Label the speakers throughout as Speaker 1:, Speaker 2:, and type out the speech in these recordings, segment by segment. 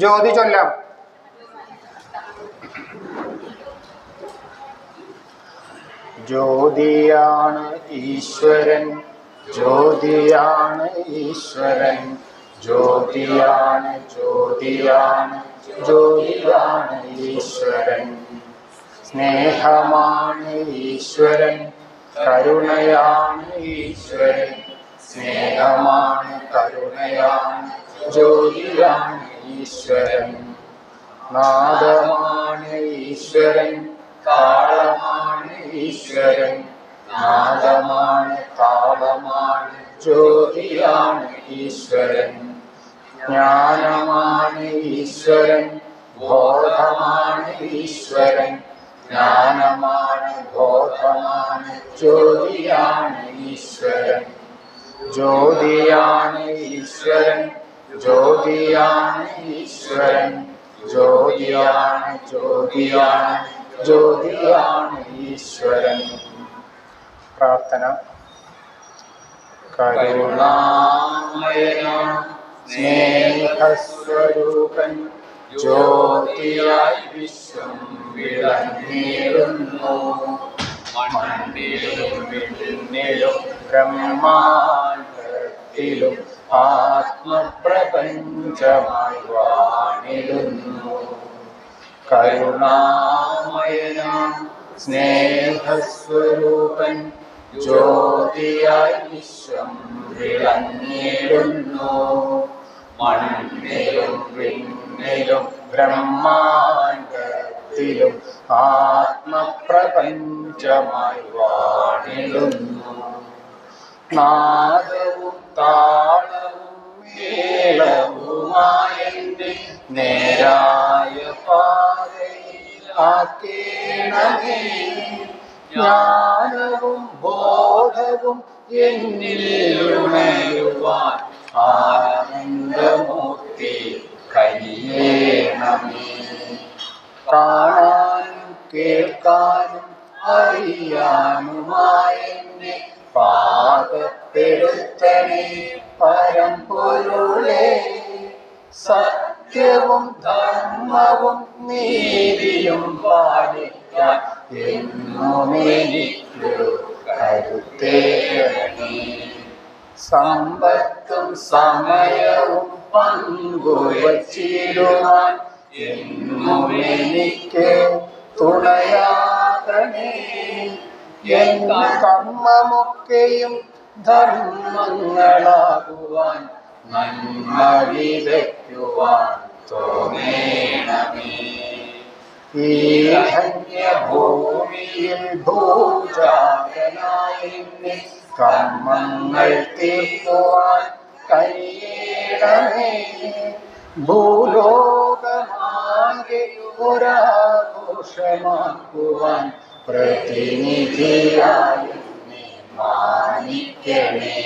Speaker 1: ജ്യോതി ചൊല്ലാം. ജ്യോതിയാണ് ഈശ്വരൻ, ജ്യോതിയാണ് ഈശ്വരൻ, ജ്യോതിയാണ് ജ്യോതിയാണ് ജ്യോതിയാണ് ഈശ്വരൻ. സ്നേഹമാണ് ഈശ്വരൻ, കരുണയാണ് ഈശ്വരൻ, സ്നേഹമാണ് കരുണയാണ് ജ്യോതിയാണ് ഈശ്വരൻ. നാദമാണ് ഈശ്വരൻ, താളമാണ് ഈശ്വരൻ, നാദമാണ് താളമാണ് ജ്യോതിയാണ് ഈശ്വരൻ. ജ്ഞാനമാണ് ഈശ്വരൻ, ബോധമാണ് ഈശ്വരൻ, ജ്ഞാനമാണ് ബോധമാണ് ജ്യോതിയാണ് ഈശ്വരൻ. ജ്യോതിയാണ് ഈശ്വരൻ, ജ്യോതിയാണ് ഈശ്വരൻ, ജ്യോതിയാണ് ജ്യോതിയാണ് ജ്യോതിയാണ് ഈശ്വരൻ. പ്രാർത്ഥന. കരുണാമയന സ്നേഹസ്വരൂപൻ, ജ്യോതിയായി വിശ്വം വിളങ്ങിടുന്നു. മണ്ണിലും വിണ്ണിലും ബ്രഹ്മാണ്ഡത്തിലും ആത്മപ്രപഞ്ചമായി വാണിടുന്നു. കരുണാമയന സ്നേഹസ്വരൂപൻ, ജ്യോതിയായി വിശ്വം വിളങ്ങിടുന്നു. മണ്ണിലും വിണ്ണിലും ബ്രഹ്മാണ്ഡത്തിലും ആത്മപ്രപഞ്ചമായി വാണിടുന്നു. നാദവും താളവും മേളവുമായെന്നെ നേരായ പാതയിലാക്കേണമേ. ജ്ഞാനവും ബോധവും എന്നിൽ ഉണരുവാൻ ആനന്ദമൂർത്തി കനിയേണമേ. കാണാനും കേൾക്കാനും അറിയാനുമായെന്നെ പാകപ്പെടുത്തണേ പരമ്പൊരുളേ. സത്യവും ധർമ്മവും നീതിയും പാലിക്കാൻ എന്നും എനിക്ക് കരുത്തേണേ. സമ്പത്തും സമയവും പങ്കുവച്ചിടുവാൻ എന്നും എനിക്ക് തുണയാകണേ. എൻ കർമ്മമൊക്കെയും ധർമ്മങ്ങളാകുവാൻ നന്മ വിതയ്ക്കുവാൻ തോന്നേണമേ. ഈ ധന്യഭൂമിയിൽ ഭൂജാതനായെന്നെ കർമ്മങ്ങൾ തീർക്കുവാൻ കഴിയണമേ. ഭൂലോകമാകെ ഒരാഘോഷമാക്കുവാൻ പ്രതിനിധിയായി എന്നെ മാനിക്കണേ.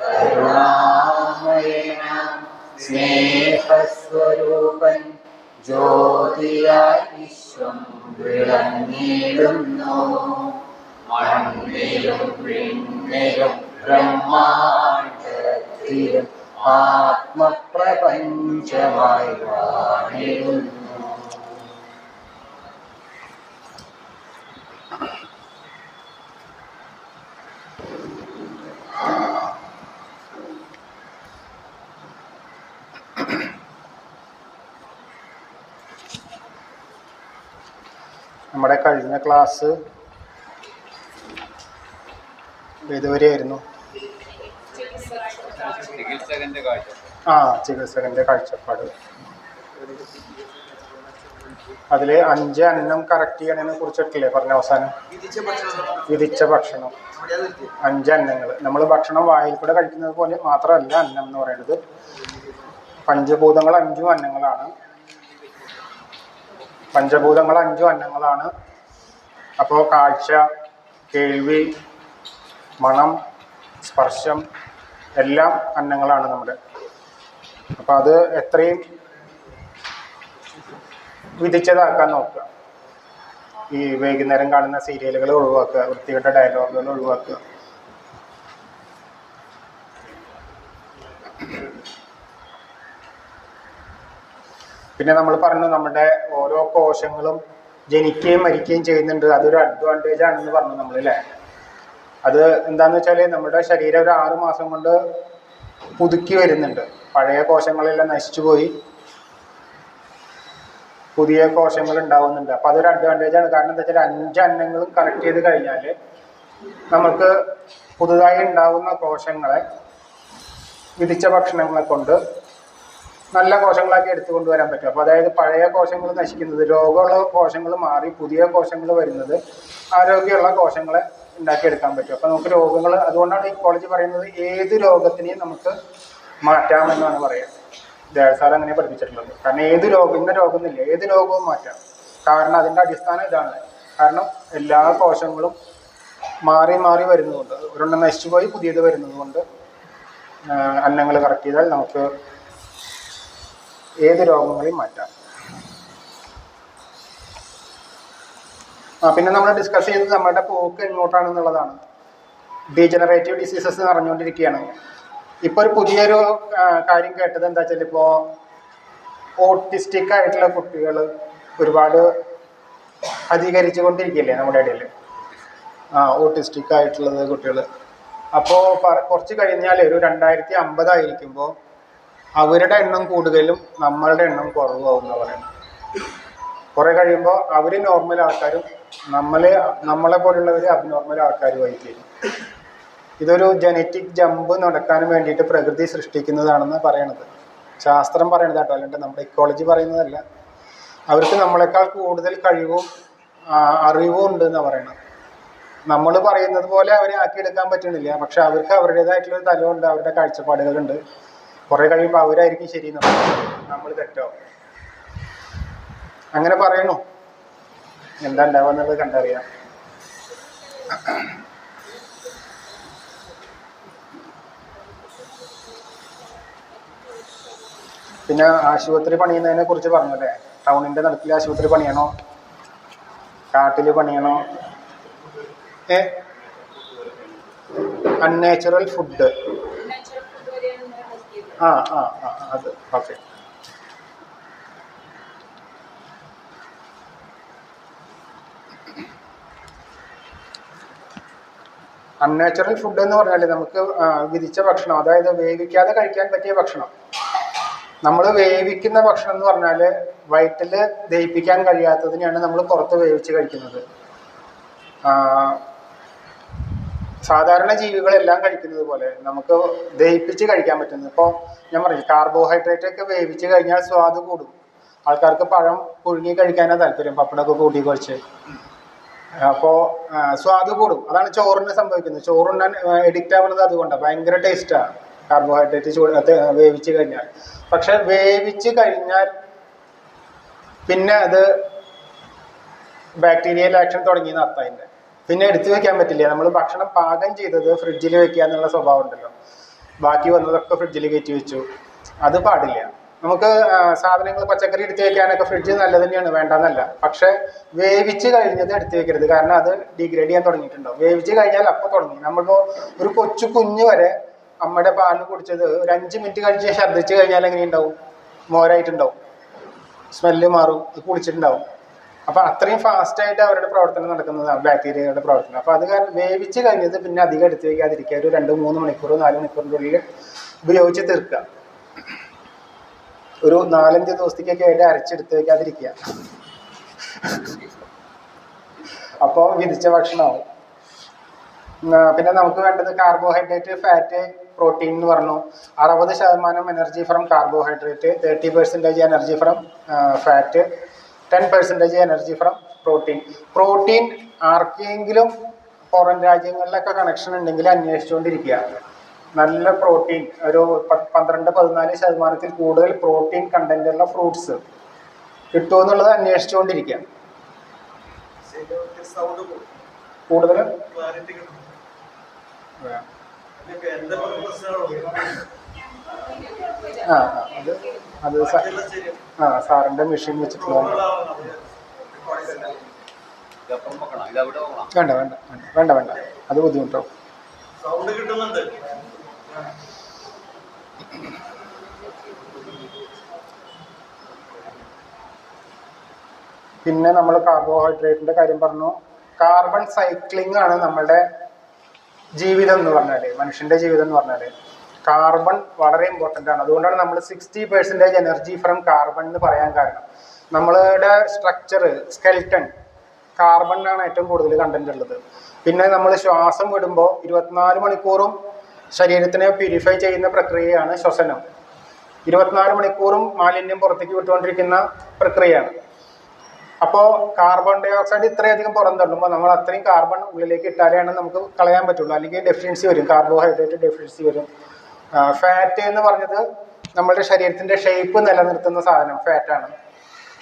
Speaker 1: കരുണാമയന സ്നേഹസ്വരൂപൻ, ജ്യോതിയായി വിശ്വം വിളങ്ങിടുന്നു. മണ്ണിലും വിണ്ണിലും ബ്രഹ്മാണ്ഡത്തിലും ആത്മപ്രപഞ്ചമായി വാണിടുന്നു. നമ്മുടെ കഴിഞ്ഞ ക്ലാസ് ഏതുവരെയായിരുന്നു? ചികിത്സകന്റെ കാഴ്ചപ്പാട്. അതിൽ 5 അന്നം കറക്റ്റ് ചെയ്യണതിനെ കുറിച്ചിട്ടില്ലേ പറഞ്ഞ അവസാനം? വിധിച്ച ഭക്ഷണം 5 അന്നങ്ങൾ. നമ്മൾ ഭക്ഷണം വായിൽ കൂടെ കഴിക്കുന്നത് പോലെ മാത്രമല്ല അന്നം എന്ന് പറയുന്നത്. പഞ്ചഭൂതങ്ങൾ 5 അന്നങ്ങളാണ്. പഞ്ചഭൂതങ്ങൾ 5 അന്നങ്ങളാണ്. അപ്പോൾ കാഴ്ച, കേൾവി, മണം, സ്പർശം എല്ലാം അന്നങ്ങളാണ് നമ്മുടെ. അപ്പോൾ അത് എത്രയും വിധിച്ചതാക്കാൻ നോക്കുക. ഈ വൈകുന്നേരം കാണുന്ന സീരിയലുകൾ ഒഴിവാക്കുക, വൃത്തികെട്ട ഡയലോഗുകൾ ഒഴിവാക്കുക. പിന്നെ നമ്മൾ പറഞ്ഞു നമ്മുടെ ഓരോ കോശങ്ങളും ജനിക്കുകയും മരിക്കുകയും ചെയ്യുന്നുണ്ട്, അതൊരു അഡ്വാൻറ്റേജ് ആണെന്ന് പറഞ്ഞു നമ്മൾ അല്ലേ. അത് എന്താണെന്ന് വെച്ചാൽ നമ്മുടെ ശരീരം ഒരു 6 മാസം കൊണ്ട് പുതുക്കി വരുന്നുണ്ട്. പഴയ കോശങ്ങളെല്ലാം നശിച്ചു പോയി പുതിയ കോശങ്ങൾ ഉണ്ടാവുന്നുണ്ട്. അപ്പം അതൊരു അഡ്വാൻറ്റേജ് ആണ്. കാരണം എന്താ വെച്ചാൽ 5 അന്നങ്ങളും കറക്റ്റ് ചെയ്ത് കഴിഞ്ഞാൽ നമുക്ക് പുതുതായി ഉണ്ടാകുന്ന കോശങ്ങളെ വിധിച്ച ഭക്ഷണങ്ങളെ കൊണ്ട് നല്ല കോശങ്ങളാക്കി എടുത്തുകൊണ്ട് വരാൻ പറ്റും. അപ്പോൾ അതായത് പഴയ കോശങ്ങൾ നശിക്കുന്നത്, രോഗമുള്ള കോശങ്ങൾ മാറി പുതിയ കോശങ്ങൾ വരുന്നത്, ആരോഗ്യമുള്ള കോശങ്ങളെ ഉണ്ടാക്കിയെടുക്കാൻ പറ്റും. അപ്പോൾ നമുക്ക് രോഗങ്ങൾ, അതുകൊണ്ടാണ് ഇക്കോളജി പറയുന്നത് ഏത് രോഗത്തിനെയും നമുക്ക് മാറ്റാമെന്നാണ് പറയുക. ദേവസാർ അങ്ങനെ പഠിപ്പിച്ചിട്ടുള്ളത്. കാരണം ഏത് രോഗം, ഇന്ന രോഗമൊന്നുമില്ല, ഏത് രോഗവും മാറ്റാം. കാരണം അതിൻ്റെ അടിസ്ഥാനം ഇതാണ്. കാരണം എല്ലാ കോശങ്ങളും മാറി മാറി വരുന്നതുകൊണ്ട്, ഒരെണ്ണം നശിച്ചു പോയി പുതിയത് വരുന്നത് കൊണ്ട് അന്നങ്ങൾ കറക്റ്റ് ചെയ്താൽ നമുക്ക് ഏത് രോഗങ്ങളെയും മാറ്റാം. പിന്നെ നമ്മൾ ഡിസ്കസ് ചെയ്തത് നമ്മുടെ പോക്ക് എങ്ങോട്ടാണെന്നുള്ളതാണ്. Degenerative diseases നിറഞ്ഞുകൊണ്ടിരിക്കുകയാണ്. ഇപ്പോൾ ഒരു പുതിയൊരു കാര്യം കേട്ടത് എന്താ വെച്ചാൽ, ഇപ്പോൾ ഓട്ടിസ്റ്റിക് ആയിട്ടുള്ള കുട്ടികൾ ഒരുപാട് അധികരിച്ചു കൊണ്ടിരിക്കുകയല്ലേ നമ്മുടെ ഇടയിൽ. ഓട്ടിസ്റ്റിക് ആയിട്ടുള്ളത് കുട്ടികൾ. അപ്പോൾ കുറച്ച് കഴിഞ്ഞാൽ ഒരു 2050 ആയിരിക്കുമ്പോൾ അവരുടെ എണ്ണം കൂടുതലും നമ്മളുടെ എണ്ണം കുറവാകും എന്ന് പറയുന്നത്. കുറേ കഴിയുമ്പോൾ അവർ നോർമൽ ആൾക്കാരും നമ്മളെ പോലുള്ളവർ അബ്നോർമൽ ആൾക്കാരുമായി തീരും. ഇതൊരു ജനറ്റിക് ജമ്പ് നടക്കാൻ വേണ്ടിയിട്ട് പ്രകൃതി സൃഷ്ടിക്കുന്നതാണെന്ന് പറയണത്, ശാസ്ത്രം പറയണത് കേട്ടോ, അല്ലാണ്ട് നമ്മുടെ ഇക്കോളജി പറയുന്നതല്ല. അവർക്ക് നമ്മളെക്കാൾ കൂടുതൽ കഴിവും അറിവും ഉണ്ട് എന്നാണ് പറയണത്. നമ്മൾ പറയുന്നത് പോലെ അവരെ ആക്കിയെടുക്കാൻ പറ്റണില്ല. പക്ഷെ അവർക്ക് അവരുടേതായിട്ടുള്ളൊരു തലമുണ്ട്, അവരുടെ കാഴ്ചപ്പാടുകളുണ്ട്. കുറേ കഴിയുമ്പോൾ അവരായിരിക്കും ശരി, നമ്മൾ തെറ്റാവും. അങ്ങനെ പറയണു. എന്താ ഉണ്ടാവുക എന്നുള്ളത് കണ്ടറിയാം. പിന്നെ ആശുപത്രി പണിയുന്നതിനെ കുറിച്ച് പറഞ്ഞല്ലേ. ടൗണിൻ്റെ നടുക്കിൽ ആശുപത്രി പണിയണോ, കാട്ടിൽ പണിയണോ? Unnatural food. അത് ഓക്കെ. അൺനാച്ചുറൽ ഫുഡ് എന്ന് പറഞ്ഞാൽ നമുക്ക് വിധിച്ച ഭക്ഷണം, അതായത് വേവിക്കാതെ കഴിക്കാൻ പറ്റിയ ഭക്ഷണം. നമ്മൾ വേവിക്കുന്ന ഭക്ഷണം എന്ന് പറഞ്ഞാൽ വയറ്റിൽ ദഹിപ്പിക്കാൻ കഴിയാത്തതിനെയാണ് നമ്മൾ പുറത്ത് വേവിച്ച് കഴിക്കുന്നത്. സാധാരണ ജീവികളെല്ലാം കഴിക്കുന്നത് പോലെ നമുക്ക് ദഹിപ്പിച്ച് കഴിക്കാൻ പറ്റുന്നത്. ഇപ്പോൾ ഞാൻ പറഞ്ഞു, കാർബോഹൈഡ്രേറ്റ് ഒക്കെ വേവിച്ച് കഴിഞ്ഞാൽ സ്വാദ് കൂടും. ആൾക്കാർക്ക് പഴം പുഴുങ്ങി കഴിക്കാനാണ് താല്പര്യം, പപ്പടമൊക്കെ കൂട്ടി കുഴച്ച്. അപ്പോൾ സ്വാദ് കൂടും. അതാണ് ചോറിന് സംഭവിക്കുന്നത്. ചോറുണ്ണാൻ എഡിക്റ്റ് ആവുന്നത് അതുകൊണ്ടാണ്. ഭയങ്കര ടേസ്റ്റാണ് കാർബോഹൈഡ്രേറ്റ് വേവിച്ച് കഴിഞ്ഞാൽ. പക്ഷെ വേവിച്ച് കഴിഞ്ഞാൽ പിന്നെ അത് ബാക്ടീരിയൽ ആക്ഷൻ തുടങ്ങിയെന്ന് അർത്ഥം. അതിൻ്റെ പിന്നെ എടുത്തു വെക്കാൻ പറ്റില്ല. നമ്മൾ ഭക്ഷണം പാകം ചെയ്തത് ഫ്രിഡ്ജിൽ വെക്കുക എന്നുള്ള സ്വഭാവം ഉണ്ടല്ലോ, ബാക്കി വന്നതൊക്കെ ഫ്രിഡ്ജിൽ കയറ്റി വെച്ചു, അത് പാടില്ല. നമുക്ക് സാധനങ്ങൾ, പച്ചക്കറി എടുത്തു വെക്കാനൊക്കെ ഫ്രിഡ്ജ് നല്ലത് തന്നെയാണ്, വേണ്ടെന്നല്ല. പക്ഷെ വേവിച്ച് കഴിഞ്ഞത് എടുത്തു വെക്കരുത്. കാരണം അത് ഡിഗ്രേഡ് ചെയ്യാൻ തുടങ്ങിയിട്ടുണ്ടാവും. വേവിച്ച് കഴിഞ്ഞാൽ അപ്പോൾ തുടങ്ങി. നമ്മളിപ്പോൾ ഒരു കൊച്ചു കുഞ്ഞ് വരെ അമ്മയുടെ പാല് കുടിച്ചത് ഒരു 5 മിനിറ്റ് കഴിച്ച് ഛർദ്ദിച്ച് കഴിഞ്ഞാൽ എങ്ങനെയുണ്ടാവും? മോരായിട്ടുണ്ടാവും, സ്മെല്ല് മാറും, കുടിച്ചിട്ടുണ്ടാവും. അപ്പോൾ അത്രയും ഫാസ്റ്റായിട്ട് അവരുടെ പ്രവർത്തനം നടക്കുന്നതാണ്, ബാക്ടീരിയയുടെ പ്രവർത്തനം. അപ്പോൾ അത് കാരണം വേവിച്ച് കഴിഞ്ഞത് പിന്നെ അധികം എടുത്തു വയ്ക്കാതിരിക്കുക. ഒരു 2-3 മണിക്കൂർ 4 മണിക്കൂറിൻ്റെ ഉള്ളിൽ ഉപയോഗിച്ച് തീർക്കുക. ഒരു 4-5 ദിവസത്തേക്കൊക്കെ ആയിട്ട് അരച്ചെടുത്ത് വയ്ക്കാതിരിക്കുക. അപ്പോൾ വിധിച്ച ഭക്ഷണമാവും. പിന്നെ നമുക്ക് വേണ്ടത് കാർബോഹൈഡ്രേറ്റ്, ഫാറ്റ്, പ്രോട്ടീൻ എന്ന് പറഞ്ഞു. 60% energy from carbohydrate, 30% energy from fat, 10% energy from protein. Protein ആർക്കെങ്കിലും പുറം രാജ്യങ്ങളിലൊക്കെ കണക്ഷൻ ഉണ്ടെങ്കിൽ അന്വേഷിച്ചുകൊണ്ടിരിക്കുക. നല്ല പ്രോട്ടീൻ, ഒരു 12-14% കൂടുതൽ പ്രോട്ടീൻ കണ്ടന്റുള്ള ഫ്രൂട്ട്സ് കിട്ടുമെന്നുള്ളത് അന്വേഷിച്ചുകൊണ്ടിരിക്കുക. കൂടുതൽ സാറിന്റെ മെഷീൻ വെച്ചിട്ടുള്ള വേണ്ട വേണ്ട വേണ്ട വേണ്ട അത് ബുദ്ധിമുട്ടാവും. പിന്നെ നമ്മൾ കാർബോഹൈഡ്രേറ്റിൻ്റെ കാര്യം പറഞ്ഞു. കാർബൺ സൈക്ലിംഗ് ആണ് നമ്മളുടെ ജീവിതം എന്ന് പറഞ്ഞാൽ, മനുഷ്യൻ്റെ ജീവിതം എന്ന് പറഞ്ഞാൽ കാർബൺ വളരെ ഇമ്പോർട്ടൻ്റ് ആണ്. അതുകൊണ്ടാണ് നമ്മൾ 60% എനർജി ഫ്രം കാർബൺ എന്ന് പറയാൻ കാരണം. നമ്മളുടെ സ്ട്രക്ചർ സ്കെൽട്ടൺ കാർബണിനാണ് ഏറ്റവും കൂടുതൽ കണ്ടന്റ് ഉള്ളത്. പിന്നെ നമ്മൾ ശ്വാസം വിടുമ്പോൾ 24 മണിക്കൂറും ശരീരത്തിനെ പ്യൂരിഫൈ ചെയ്യുന്ന പ്രക്രിയയാണ് ശ്വസനം. 24 മണിക്കൂറും മാലിന്യം പുറത്തേക്ക് വിട്ടുകൊണ്ടിരിക്കുന്ന പ്രക്രിയയാണ്. അപ്പോൾ കാർബൺ ഡൈ ഓക്സൈഡ് ഇത്രയധികം പുറന്തള്ളുമ്പോൾ നമ്മൾ അത്രയും കാർബൺ ഉള്ളിലേക്ക് ഇട്ടാലാണ് നമുക്ക് കളയാൻ പറ്റുള്ളൂ. അല്ലെങ്കിൽ ഡെഫിഷ്യൻസി വരും, കാർബോഹൈഡ്രേറ്റ് ഡെഫിഷ്യൻസി വരും. ഫാറ്റ് എന്ന് പറഞ്ഞത് നമ്മുടെ ശരീരത്തിൻ്റെ ഷേപ്പ് നിലനിർത്തുന്ന സാധനം ഫാറ്റാണ്.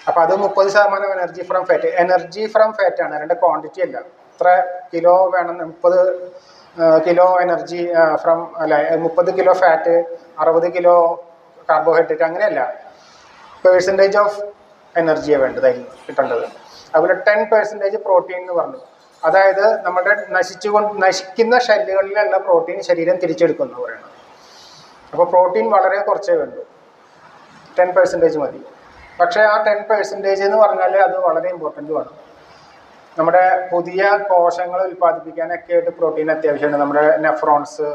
Speaker 1: അപ്പോൾ അത് 30% energy from fat. Energy from ഫാറ്റാണ്, അതിൻ്റെ ക്വാണ്ടിറ്റി അല്ല. ഇത്ര കിലോ വേണം, 30 കിലോ എനർജി ഫ്രം അല്ല 30 കിലോ ഫാറ്റ്, 60 കിലോ കാർബോഹൈഡ്രേറ്റ്, അങ്ങനെയല്ല. പേഴ്സൻറ്റേജ് ഓഫ് എനർജിയാണ് വേണ്ടത് അതിൽ കിട്ടേണ്ടത്. അതുപോലെ 10% പ്രോട്ടീൻ എന്ന് പറഞ്ഞു. അതായത് നമ്മുടെ നശിക്കുന്ന ഷെല്ലുകളിലുള്ള പ്രോട്ടീൻ ശരീരം തിരിച്ചെടുക്കുന്നു പറയുന്നത്. അപ്പോൾ പ്രോട്ടീൻ വളരെ കുറച്ചേ വേണ്ടൂ, 10% മതി. പക്ഷേ ആ 10% എന്ന് പറഞ്ഞാൽ അത് വളരെ ഇമ്പോർട്ടൻറ്റുമാണ്. നമ്മുടെ പുതിയ കോശങ്ങൾ ഉൽപ്പാദിപ്പിക്കാനൊക്കെ ആയിട്ട് പ്രോട്ടീൻ അത്യാവശ്യമാണ്. നമ്മുടെ നെഫ്രോൺസ്,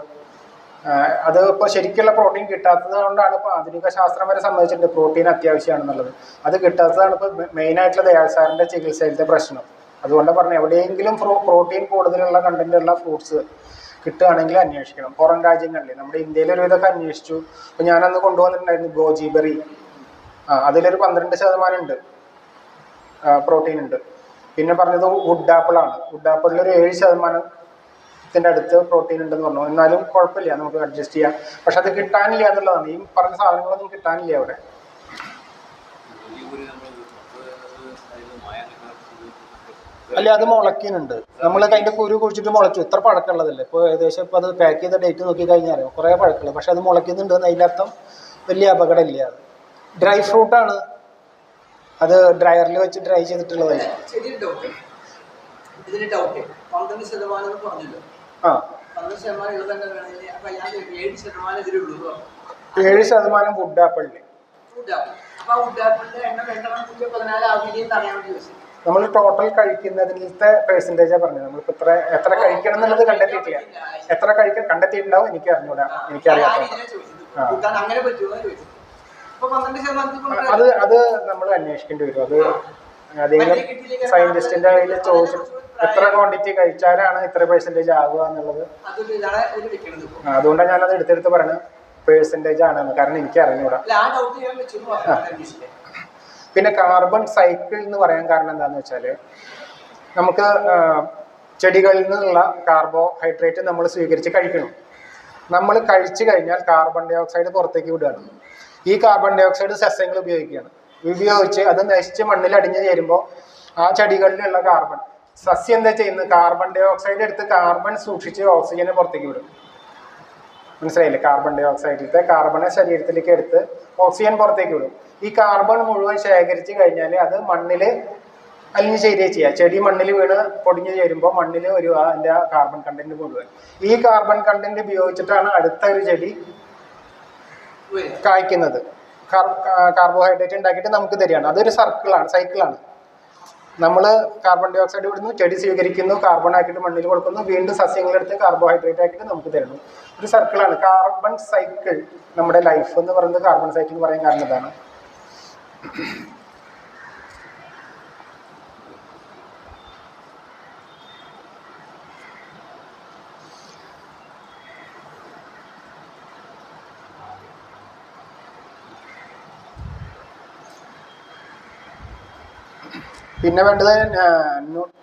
Speaker 1: അത് ഇപ്പോൾ ശരിക്കുള്ള പ്രോട്ടീൻ കിട്ടാത്തത് കൊണ്ടാണ് ഇപ്പോൾ ആധുനിക ശാസ്ത്രം വരെ സംബന്ധിച്ചിട്ടുണ്ട് പ്രോട്ടീൻ അത്യാവശ്യമാണെന്നുള്ളത്. അത് കിട്ടാത്തതാണ് ഇപ്പോൾ മെയിനായിട്ടുള്ള ദയാൽ സാറിൻ്റെ ചികിത്സയിലത്തെ പ്രശ്നം. അതുകൊണ്ട് പറഞ്ഞു എവിടെയെങ്കിലും പ്രോട്ടീൻ കൂടുതലുള്ള കണ്ടന്റുള്ള ഫ്രൂട്ട്സ് കിട്ടുകയാണെങ്കിൽ അന്വേഷിക്കണം. പുറം രാജ്യങ്ങളിൽ, നമ്മുടെ ഇന്ത്യയിൽ ഒരു ഇതൊക്കെ അന്വേഷിച്ചു. അപ്പോൾ ഞാനന്ന് കൊണ്ടുവന്നിട്ടുണ്ടായിരുന്നു ഗോജി ബെറി. അതിലൊരു 12% ഉണ്ട് പ്രോട്ടീൻ ഉണ്ട്. പിന്നെ പറഞ്ഞത് വുഡ് ആപ്പിളാണ്. വുഡ് ആപ്പിളിലൊരു 7% അടുത്ത് പ്രോട്ടീൻ ഉണ്ടെന്ന് പറഞ്ഞു. എന്നാലും കുഴപ്പമില്ല, നമുക്ക് അഡ്ജസ്റ്റ് ചെയ്യാം. പക്ഷെ അത് കിട്ടാനില്ല എന്നുള്ളതാണ്. ഈ പറഞ്ഞ സാധനങ്ങളൊന്നും കിട്ടാനില്ല അവിടെ. അല്ല, അത് മുളയ്ക്കുന്നുണ്ട്. നമ്മൾ അതിൻ്റെ കുരു കുഴിച്ചിട്ട് മുളച്ചു. ഇത്ര പഴക്കമുള്ളതല്ലേ ഇപ്പോൾ, ഏകദേശം ഇപ്പോൾ അത് പാക്ക് ചെയ്ത ഡേറ്റ് നോക്കി കഴിഞ്ഞാൽ അറിയാം കുറേ പഴക്കമുള്ളത്. പക്ഷെ അത് മുളയ്ക്കുന്നുണ്ട് എന്ന് അതിൻ്റെ അർത്ഥം വലിയ അപകടമില്ല. അത് ഡ്രൈ ഫ്രൂട്ടാണ്, അത് ഡ്രയറിൽ വെച്ച് ഡ്രൈ ചെയ്തിട്ടുള്ളതായി. 7% വുഡ് ആപ്പിളിന്. നമ്മൾ ടോട്ടൽ കഴിക്കുന്നതിലത്തെ പെർസെൻറ്റേജാണ് പറഞ്ഞത്. നമ്മളിപ്പോൾ എത്ര കഴിക്കണം എന്നുള്ളത് കണ്ടെത്തിയിട്ടില്ല. എത്ര കണ്ടെത്തിയിട്ടുണ്ടാവും എനിക്ക് അറിഞ്ഞൂടാ, എനിക്കറിയാം. അത് നമ്മൾ അന്വേഷിക്കേണ്ടി വരും. അത് ഏതെങ്കിലും സയന്റിസ്റ്റിന്റെ കയ്യിൽ ചോദിച്ചു എത്ര ക്വാണ്ടിറ്റി കഴിച്ചാലാണ് ഇത്ര പെർസെൻറ്റേജ് ആകുക എന്നുള്ളത്. അതുകൊണ്ടാണ് ഞാനത് എടുത്തെടുത്ത് പറയുന്നത് പെർസെൻറ്റേജ് ആണെന്ന്, കാരണം എനിക്ക് അറിഞ്ഞൂടാ. പിന്നെ കാർബൺ സൈക്കിൾ എന്ന് പറയാൻ കാരണം എന്താണെന്ന് വെച്ചാൽ, നമുക്ക് ചെടികളിൽ നിന്നുള്ള കാർബോഹൈഡ്രേറ്റ് നമ്മൾ സ്വീകരിച്ച് കഴിക്കണം. നമ്മൾ കഴിച്ചു കഴിഞ്ഞാൽ കാർബൺ ഡൈ ഓക്സൈഡ് പുറത്തേക്ക് വിടുകയാണ്. ഈ കാർബൺ ഡൈ ഓക്സൈഡ് സസ്യങ്ങൾ ഉപയോഗിച്ച് അത് നശിച്ച് മണ്ണിൽ അടിഞ്ഞു ചേരുമ്പോൾ ആ ചെടികളിലുള്ള കാർബൺ, സസ്യം എന്താ ചെയ്യുന്നത്, കാർബൺ ഡൈ ഓക്സൈഡ് എടുത്ത് കാർബൺ സൂക്ഷിച്ച് ഓക്സിജനെ പുറത്തേക്ക് വിടും. മനസ്സിലായില്ലേ? കാർബൺ ഡൈ ഓക്സൈഡിലത്തെ കാർബണെ ശരീരത്തിലേക്ക് എടുത്ത് ഓക്സിജൻ പുറത്തേക്ക് വിടും. ഈ കാർബൺ മുഴുവൻ ശേഖരിച്ച് കഴിഞ്ഞാൽ അത് മണ്ണിൽ അലിഞ്ഞു ചേരുകയും ചെയ്യുക. ചെടി മണ്ണിൽ വീണ് പൊടിഞ്ഞു ചേരുമ്പോൾ മണ്ണിൽ ഒരു അതിൻ്റെ കാർബൺ കണ്ടന്റ് മുഴുവൻ. ഈ കാർബൺ കണ്ടന്റ് ഉപയോഗിച്ചിട്ടാണ് അടുത്ത ഒരു ചെടി കായ്ക്കുന്നത്. കാർബോഹൈഡ്രേറ്റ് ഉണ്ടാക്കിയിട്ട് നമുക്ക് തരികയാണ്. അതൊരു സൈക്കിളാണ്. നമ്മൾ കാർബൺ ഡൈ ഓക്സൈഡ് വിടുന്നു, ചെടി സ്വീകരിക്കുന്നു, കാർബൺ ആക്കിയിട്ട് മണ്ണിൽ കൊടുക്കുന്നു, വീണ്ടും സസ്യങ്ങളെടുത്ത് കാർബോഹൈഡ്രേറ്റ് ആക്കിയിട്ട് നമുക്ക് തരുന്നു. ഒരു സർക്കിളാണ് കാർബൺ സൈക്കിൾ. നമ്മുടെ ലൈഫ് എന്ന് പറയുന്നത് കാർബൺ സൈക്കിൾ എന്ന് പറയാൻ കാരണം ഇതാണ്. പിന്നെ വേണ്ടത്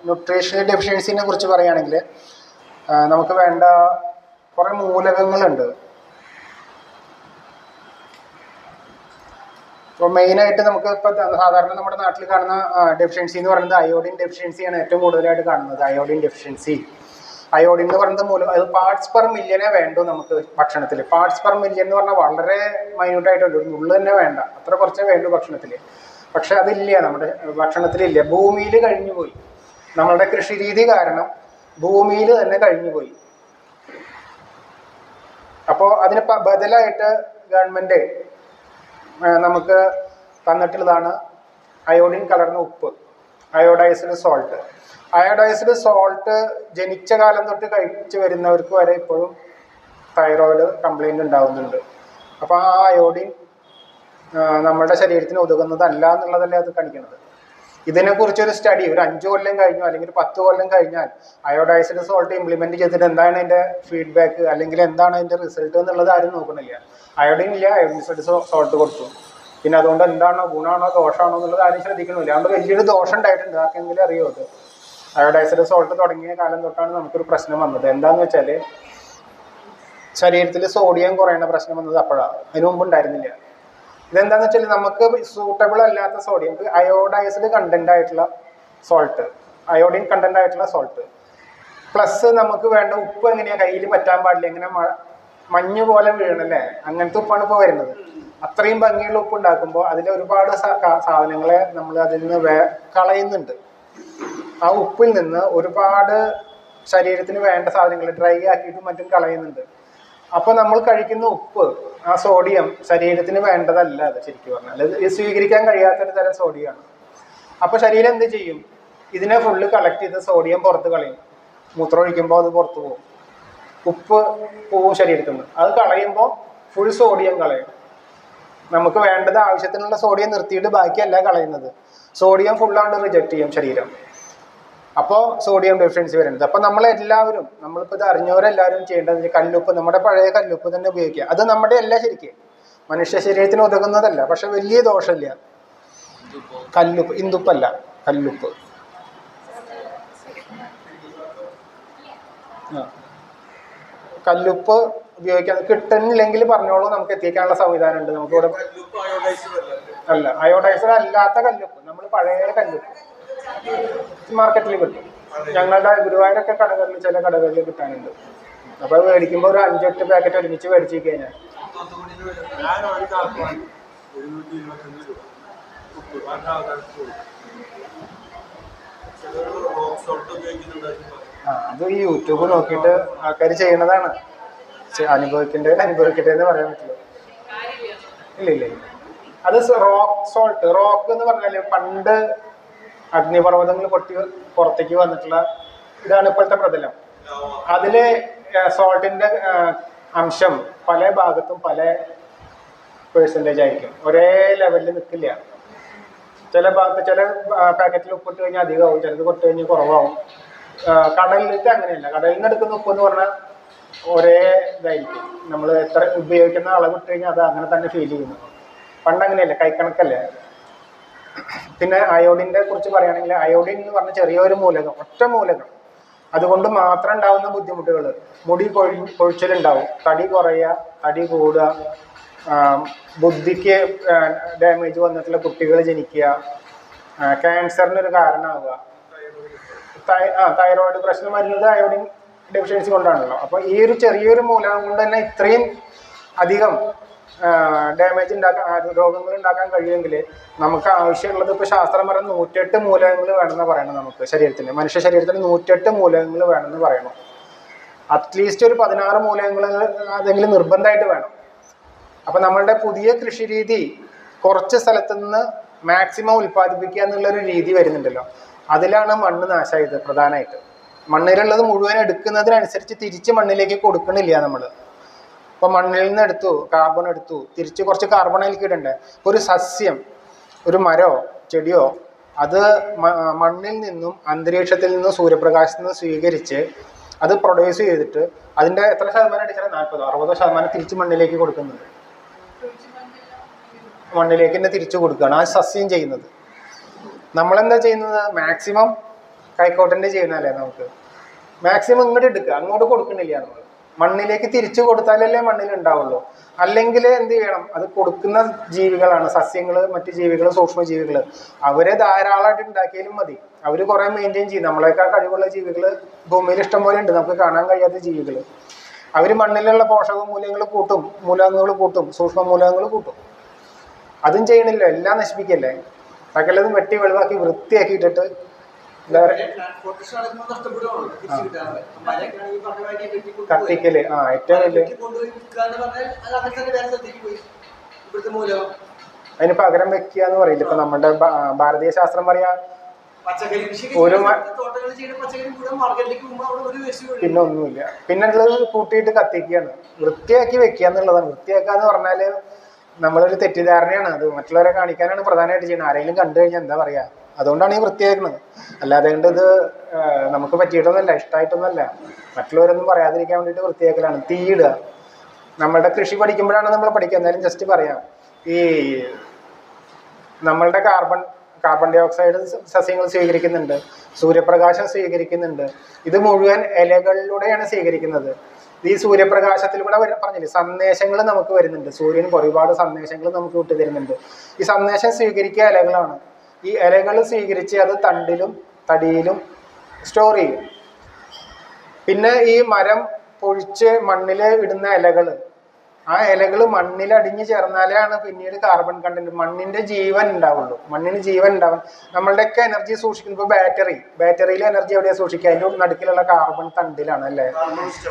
Speaker 1: ന്യൂട്രീഷണൽ ഡെഫിഷ്യൻസിനെ കുറിച്ച് പറയുകയാണെങ്കിൽ, നമുക്ക് വേണ്ട കുറേ മൂലകങ്ങളുണ്ട്. ഇപ്പോൾ മെയിനായിട്ട് നമുക്ക് ഇപ്പോൾ സാധാരണ നമ്മുടെ നാട്ടിൽ കാണുന്ന ഡെഫിഷ്യൻസി എന്ന് പറയുന്നത് അയോഡിൻ ഡെഫിഷ്യൻസിയാണ് ഏറ്റവും കൂടുതലായിട്ട് കാണുന്നത്. അയോഡിൻ ഡെഫിഷ്യൻസി, അയോഡിൻ എന്ന് പറയുന്നത് മൂലം അത് പാർട്സ് പെർ മില്യനെ വേണ്ടു നമുക്ക് ഭക്ഷണത്തിൽ. പാർട്സ് പെർ മില്യൻ എന്ന് പറഞ്ഞാൽ വളരെ മൈന്യൂട്ടായിട്ടുള്ളൂ, ഉള്ളു തന്നെ വേണ്ട, അത്ര കുറച്ചേ വേണ്ടു ഭക്ഷണത്തിൽ. പക്ഷെ അതില്ല, നമ്മുടെ ഭക്ഷണത്തിലില്ല. ഭൂമിയിൽ കഴിഞ്ഞുപോയി. നമ്മളുടെ കൃഷി രീതി കാരണം ഭൂമിയിൽ തന്നെ കഴിഞ്ഞുപോയി. അപ്പോൾ അതിന് ബദലായിട്ട് ഗവൺമെൻറ് നമുക്ക് തന്നിട്ടുള്ളതാണ് അയോഡിൻ കലർന്ന ഉപ്പ്. Iodised salt. അയോഡൈസ്ഡ് സോൾട്ട് ജനിച്ച കാലം തൊട്ട് കഴിച്ച് വരുന്നവർക്ക് വരെ ഇപ്പോഴും തൈറോയിഡ് കംപ്ലൈൻറ്റ് ഉണ്ടാകുന്നുണ്ട്. അപ്പോൾ ആ അയോഡിൻ നമ്മുടെ ശരീരത്തിന് ഒതുങ്ങുന്നതല്ല എന്നുള്ളതല്ലേ അത് കാണിക്കുന്നത്. ഇതിനെക്കുറിച്ചൊരു സ്റ്റഡി ഒരു 5 കൊല്ലം കഴിഞ്ഞോ അല്ലെങ്കിൽ 10 കൊല്ലം കഴിഞ്ഞാൽ അയോഡൈസ്ഡ് സോൾട്ട് ഇംപ്ലിമെൻറ്റ് ചെയ്തിട്ട് എന്താണ് അതിൻ്റെ ഫീഡ്ബാക്ക് അല്ലെങ്കിൽ എന്താണ് അതിൻ്റെ റിസൾട്ട് എന്നുള്ളത് ആരും നോക്കണില്ല. അയോഡിൻ ഇല്ല, അയോഡൈസ്ഡ് സോൾട്ട് കൊടുത്തു, പിന്നെ അതുകൊണ്ട് എന്താണോ ഗുണമാണോ ദോഷമാണോ എന്നുള്ളത് ആരും ശ്രദ്ധിക്കണില്ല. അതുകൊണ്ട് വലിയൊരു ദോഷം ഉണ്ടായിട്ടുണ്ട്. ആർക്കെങ്കിലും അറിയോ അത്? അയോഡൈസ്ഡ് സോൾട്ട് തുടങ്ങിയ കാലം തൊട്ടാണ് നമുക്കൊരു പ്രശ്നം വന്നത്. എന്താണെന്ന് വെച്ചാൽ ശരീരത്തിൽ സോഡിയം കുറയുന്ന പ്രശ്നം വന്നത് അപ്പോഴാണ്, അതിന് മുമ്പ് ഉണ്ടായിരുന്നില്ല. ഇതെന്താണെന്ന് വെച്ചാൽ നമുക്ക് സൂട്ടബിൾ അല്ലാത്ത സോഡിയം, അയോഡൈസ്ഡ് കണ്ടന്റ് ആയിട്ടുള്ള സോൾട്ട്, അയോഡിൻ കണ്ടന്റ് ആയിട്ടുള്ള സോൾട്ട് പ്ലസ് നമുക്ക് വേണ്ട ഉപ്പ് എങ്ങനെയാണ് കയ്യിൽ പറ്റാൻ പാടില്ല, എങ്ങനെ മഞ്ഞ് പോലെ വീഴണല്ലേ, അങ്ങനത്തെ ഉപ്പാണ് ഇപ്പോൾ വരുന്നത്. അത്രയും ഭംഗിയുള്ള ഉപ്പ് ഉണ്ടാക്കുമ്പോൾ അതിൽ ഒരുപാട് സാധനങ്ങളെ നമ്മൾ അതിൽ നിന്ന് കളയുന്നുണ്ട്. ആ ഉപ്പിൽ നിന്ന് ഒരുപാട് ശരീരത്തിന് വേണ്ട സാധനങ്ങൾ ഡ്രൈ ആക്കിയിട്ടും മറ്റും കളയുന്നുണ്ട്. അപ്പോൾ നമ്മൾ കഴിക്കുന്ന ഉപ്പ്, ആ സോഡിയം ശരീരത്തിന് വേണ്ടതല്ല. അത് ശരിക്കും പറഞ്ഞാൽ ഇത് സ്വീകരിക്കാൻ കഴിയാത്തൊരു തരം സോഡിയമാണ്. അപ്പോൾ ശരീരം എന്ത് ചെയ്യും? ഇതിനെ ഫുള്ള് കളക്ട് ചെയ്ത് സോഡിയം പുറത്ത് കളയും. മൂത്രം ഒഴിക്കുമ്പോൾ അത് പുറത്ത് പോകും, ഉപ്പ് പോവും ശരീരത്തിൽ നിന്ന്. അത് കളയുമ്പോൾ ഫുൾ സോഡിയം കളയും. നമുക്ക് വേണ്ടത് ആവശ്യത്തിനുള്ള സോഡിയം നിർത്തിയിട്ട് ബാക്കിയല്ല കളയുന്നത്. സോഡിയം ഫുള്ളാണ്ട് റിജക്റ്റ് ചെയ്യും ശരീരം. അപ്പോൾ സോഡിയം ഡെഫിഷ്യൻസി വരുന്നത്. അപ്പോൾ നമ്മളെല്ലാവരും, നമ്മളിപ്പോൾ ഇത് അറിഞ്ഞവരെല്ലാവരും ചെയ്യേണ്ടത് കല്ലുപ്പ്, നമ്മുടെ പഴയ കല്ലുപ്പ് തന്നെ ഉപയോഗിക്കുക. അത് നമ്മുടെ അല്ല, ശരിക്കും മനുഷ്യ ശരീരത്തിന് ഉതകുന്നതല്ല, പക്ഷെ വലിയ ദോഷമില്ല. കല്ലുപ്പ്, ഇന്ദുപ്പല്ല, കല്ലുപ്പ്. കല്ലുപ്പ് ഉപയോഗിക്കാൻ കിട്ടുന്നില്ലെങ്കിൽ പറഞ്ഞോളൂ, നമുക്ക് എത്തിക്കാനുള്ള സംവിധാനം ഉണ്ട്. നമുക്കിവിടെ അല്ല, അയോഡൈസ്ഡ് അല്ലാത്ത കല്ലുപ്പ്, നമ്മൾ പഴയ കല്ലുപ്പ് മാർക്കറ്റിൽ കിട്ടും. ഞങ്ങളുടെ ഗുരുവായൂരൊക്കെ കടകളിൽ, ചില കടകളിൽ കിട്ടാനുണ്ട്. അപ്പോൾ അത് മേടിക്കുമ്പോൾ ഒരു 5-8 പാക്കറ്റ് ഒരുമിച്ച് മേടിച്ച് കഴിഞ്ഞാൽ അത് ഈ യൂട്യൂബ് നോക്കിയിട്ട് ആൾക്കാർ ചെയ്യണതാണ്. അനുഭവിക്കട്ടെ എന്ന് പറയാൻ പറ്റില്ല. ഇല്ല. അത് റോക്ക് സോൾട്ട്. റോക്ക് എന്ന് പറഞ്ഞാൽ പണ്ട് അഗ്നിപർവ്വതങ്ങൾ പൊട്ടി പുറത്തേക്ക് വന്നിട്ടുള്ള ഇതാണ് ഇപ്പോഴത്തെ പ്രതലം. അതിലെ സോൾട്ടിന്റെ അംശം പല ഭാഗത്തും പല പെർസെൻറ്റേജ് ആയിരിക്കും, ഒരേ ലെവലിൽ നിൽക്കില്ല. ചില ഭാഗത്ത് ചില പാക്കറ്റിൽ ഉപ്പിട്ട് കഴിഞ്ഞാൽ അധികമാവും, ചിലത് കൊട്ട് കഴിഞ്ഞാൽ കുറവാകും. കടലിലേക്ക് അങ്ങനെയല്ല. കടലിൽ നിന്ന് എടുക്കുന്ന ഉപ്പ് എന്ന് പറഞ്ഞാൽ ഒരേ ഇതായിരിക്കും. നമ്മൾ എത്ര ഉപയോഗിക്കുന്ന അളവിട്ട് കഴിഞ്ഞാൽ അത് അങ്ങനെ തന്നെ ഫീൽ ചെയ്യുന്നു. പണ്ട് അങ്ങനെയല്ല, കൈക്കണക്കല്ലേ. പിന്നെ അയോഡിനെ കുറിച്ച് പറയുകയാണെങ്കിൽ, അയോഡിൻ എന്ന് പറഞ്ഞ ചെറിയൊരു മൂലകം, ഒറ്റ മൂലകം, അതുകൊണ്ട് മാത്രം ഉണ്ടാകുന്ന ബുദ്ധിമുട്ടുകൾ, മുടി കൊഴിച്ചിലുണ്ടാവും, തടി കുറയുക, തടി കൂടുക, ബുദ്ധിക്ക് ഡാമേജ് വന്നിട്ടുള്ള കുട്ടികൾ ജനിക്കുക, ക്യാൻസറിനൊരു കാരണമാവുക, തൈറോയിഡ് പ്രശ്നം വരുന്നത് അയോഡിൻ ഡെഫിഷ്യൻസി കൊണ്ടാണല്ലോ. അപ്പോൾ ഈ ഒരു ചെറിയൊരു മൂലകം കൊണ്ട് തന്നെ ഇത്രയും അധികം ഡാമേജ് ഉണ്ടാക്കാൻ, രോഗങ്ങൾ ഉണ്ടാക്കാൻ കഴിയുമെങ്കിൽ നമുക്ക് ആവശ്യമുള്ളത്, ഇപ്പോൾ ശാസ്ത്രം പറയുന്നത് 108 മൂലകങ്ങൾ വേണമെന്ന് പറയണം നമുക്ക് ശരീരത്തിന്. മനുഷ്യ ശരീരത്തിന് 108 മൂലകങ്ങൾ വേണമെന്ന് പറയണം. അറ്റ്ലീസ്റ്റ് ഒരു 16 മൂലകങ്ങൾ അതെങ്കിലും നിർബന്ധമായിട്ട് വേണം. അപ്പം നമ്മളുടെ പുതിയ കൃഷി രീതി കുറച്ച് സ്ഥലത്ത് നിന്ന് മാക്സിമം ഉൽപ്പാദിപ്പിക്കുക എന്നുള്ളൊരു രീതി വരുന്നുണ്ടല്ലോ, അതിലാണ് മണ്ണ് നാശമായത് പ്രധാനമായിട്ട്. മണ്ണിലുള്ളത് മുഴുവൻ എടുക്കുന്നതിനനുസരിച്ച് തിരിച്ച് മണ്ണിലേക്ക് കൊടുക്കണില്ല നമ്മൾ. ഇപ്പോൾ മണ്ണിൽ നിന്ന് എടുത്തു, കാർബൺ എടുത്തു, തിരിച്ച് കുറച്ച് കാർബൺ അതിലേക്ക് ഇടണ്ടേ. ഒരു സസ്യം, ഒരു മരമോ ചെടിയോ, അത് മണ്ണിൽ നിന്നും അന്തരീക്ഷത്തിൽ നിന്നും സൂര്യപ്രകാശത്തിൽ നിന്നും സ്വീകരിച്ച് അത് പ്രൊഡ്യൂസ് ചെയ്തിട്ട് അതിൻ്റെ എത്ര ശതമാനം അടിച്ചാൽ 40-60% തിരിച്ച് മണ്ണിലേക്ക് കൊടുക്കുന്നുണ്ട്. മണ്ണിലേക്ക് തന്നെ തിരിച്ചു കൊടുക്കുകയാണ് ആ സസ്യം ചെയ്യുന്നത്. നമ്മളെന്താ ചെയ്യുന്നത്? മാക്സിമം കൈക്കോട്ടൻ്റെ ചെയ്യണല്ലേ, നമുക്ക് മാക്സിമം ഇങ്ങോട്ട് എടുക്കുക, അങ്ങോട്ട് കൊടുക്കണില്ല. നമ്മൾ മണ്ണിലേക്ക് തിരിച്ചു കൊടുത്താലല്ലേ മണ്ണിൽ ഉണ്ടാവുള്ളൂ. അല്ലെങ്കിൽ എന്ത് ചെയ്യണം? അത് കൊടുക്കുന്ന ജീവികളാണ് സസ്യങ്ങൾ, മറ്റ് ജീവികൾ, സൂക്ഷ്മജീവികൾ. അവരെ ധാരാളമായിട്ട് ഉണ്ടാക്കിയാലും മതി. അവർ കുറേ മെയിൻറ്റെയിൻ ചെയ്യും. നമ്മളെക്കാൾ കഴിവുള്ള ജീവികൾ ഭൂമിയിൽ ഇഷ്ടംപോലെ ഉണ്ട്, നമുക്ക് കാണാൻ കഴിയാത്ത ജീവികൾ. അവർ മണ്ണിലുള്ള പോഷക മൂലകങ്ങൾ കൂട്ടും, മൂലകങ്ങൾ കൂട്ടും, സൂക്ഷ്മ മൂലകങ്ങൾ കൂട്ടും. അതും ചെയ്യണില്ല, എല്ലാം നശിപ്പിക്കല്ലേ. സകലതും വെട്ടി വെളിവാക്കി വൃത്തിയാക്കിയിട്ടിട്ട് എന്താ പറയുക, കത്തിക്കല്. ഏറ്റവും വലിയ അതിന് പകരം വെക്കുക എന്ന് പറയില്ല. ഇപ്പൊ നമ്മുടെ ഭാരതീയ ശാസ്ത്രം പറയാ ഒരു പിന്നെ ഒന്നുമില്ല. പിന്നെ ഉള്ളത് കൂട്ടിയിട്ട് കത്തിക്കുകയാണ്, വൃത്തിയാക്കി വെക്കുക എന്നുള്ളതാണ്. വൃത്തിയാക്കാന്ന് പറഞ്ഞാല് നമ്മളൊരു തെറ്റിദ്ധാരണയാണ്. അത് മറ്റുള്ളവരെ കാണിക്കാനാണ് പ്രധാനമായിട്ട് ചെയ്യുന്നത്. ആരെങ്കിലും കണ്ടു കഴിഞ്ഞാൽ എന്താ പറയാ, അതുകൊണ്ടാണ് ഈ വൃത്തിയാക്കുന്നത്. അല്ലാതെ കൊണ്ട് ഇത് നമുക്ക് പറ്റിയിട്ടൊന്നുമല്ല, ഇഷ്ടമായിട്ടൊന്നുമല്ല. മറ്റുള്ളവരൊന്നും പറയാതിരിക്കാൻ വേണ്ടിയിട്ട് വൃത്തിയാക്കലാണ്. തീയിടുക, നമ്മളുടെ കൃഷി പഠിക്കുമ്പോഴാണ് നമ്മൾ പഠിക്കുക. എന്നാലും ജസ്റ്റ് പറയാം, ഈ നമ്മളുടെ കാർബൺ ഡൈ ഓക്സൈഡ് സസ്യങ്ങൾ സ്വീകരിക്കുന്നുണ്ട്, സൂര്യപ്രകാശം സ്വീകരിക്കുന്നുണ്ട്. ഇത് മുഴുവൻ ഇലകളിലൂടെയാണ് സ്വീകരിക്കുന്നത്. ഈ സൂര്യപ്രകാശത്തിലൂടെ പറഞ്ഞില്ലേ, സന്ദേശങ്ങൾ നമുക്ക് വരുന്നുണ്ട്. സൂര്യൻ ഒരുപാട് സന്ദേശങ്ങൾ നമുക്ക് വിട്ടു തരുന്നുണ്ട്. ഈ സന്ദേശം സ്വീകരിക്കുക ഇലകളാണ്. ഈ ഇലകൾ സ്വീകരിച്ച് അത് തണ്ടിലും തടിയിലും സ്റ്റോർ ചെയ്യും. പിന്നെ ഈ മരം പൊഴിച്ച് മണ്ണിൽ ഇടുന്ന ഇലകൾ, ആ ഇലകൾ മണ്ണിൽ അടിഞ്ഞു ചേർന്നാലാണ് പിന്നീട് കാർബൺ കണ്ടന്റ്, മണ്ണിന്റെ ജീവൻ ഉണ്ടാവുള്ളൂ. മണ്ണിന് ജീവൻ ഉണ്ടാവും. നമ്മളുടെയൊക്കെ എനർജി സൂക്ഷിക്കുന്നത് ഇപ്പോൾ ബാറ്ററിയിൽ എനർജി എവിടെയാണ് സൂക്ഷിക്കുക? അതിൻ്റെ നടുക്കിലുള്ള കാർബൺ തണ്ടിലാണ് അല്ലേ?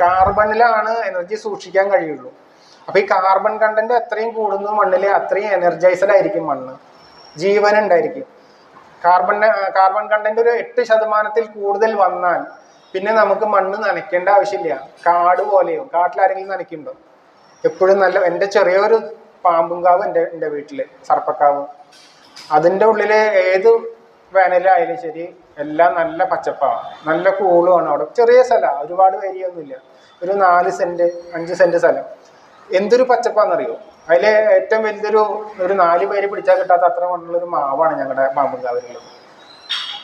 Speaker 1: കാർബണിലാണ് എനർജി സൂക്ഷിക്കാൻ കഴിയുള്ളൂ. അപ്പൊ ഈ കാർബൺ കണ്ടന്റ് എത്രയും കൂടുന്നു മണ്ണിൽ, അത്രയും എനർജൈസ്ഡ് ആയിരിക്കും മണ്ണ്, ജീവൻ ഉണ്ടായിരിക്കും. കാർബൺ കണ്ടന്റ് ഒരു 8% കൂടുതൽ വന്നാൽ പിന്നെ നമുക്ക് മണ്ണ് നനയ്ക്കേണ്ട ആവശ്യമില്ല. കാട് പോലെയോ, കാട്ടിലാരെങ്കിലും നനയ്ക്കുന്നുണ്ടോ? എപ്പോഴും നല്ല, എൻ്റെ ചെറിയൊരു പാമ്പുംകാവ് എൻ്റെ വീട്ടില്, സർപ്പക്കാവ്, അതിൻ്റെ ഉള്ളില് ഏത് വേനലായാലും ശരി എല്ലാം നല്ല പച്ചപ്പാണ്, നല്ല കൂളുമാണ്. അവിടെ ചെറിയ സ്ഥലമാണ്, ഒരുപാട് ഏരിയൊന്നുമില്ല, ഒരു 4 സെന്റ് 5 സെന്റ് സ്ഥലം. എന്തൊരു പച്ചപ്പാന്നറിയോ? അതിലെ ഏറ്റവും ഒരു 4 പേര് പിടിച്ചാൽ കിട്ടാത്ത അത്ര മണ്ണുള്ളൊരു മാവാണ് ഞങ്ങളുടെ പാമ്പുംകാവിലുള്ളത്.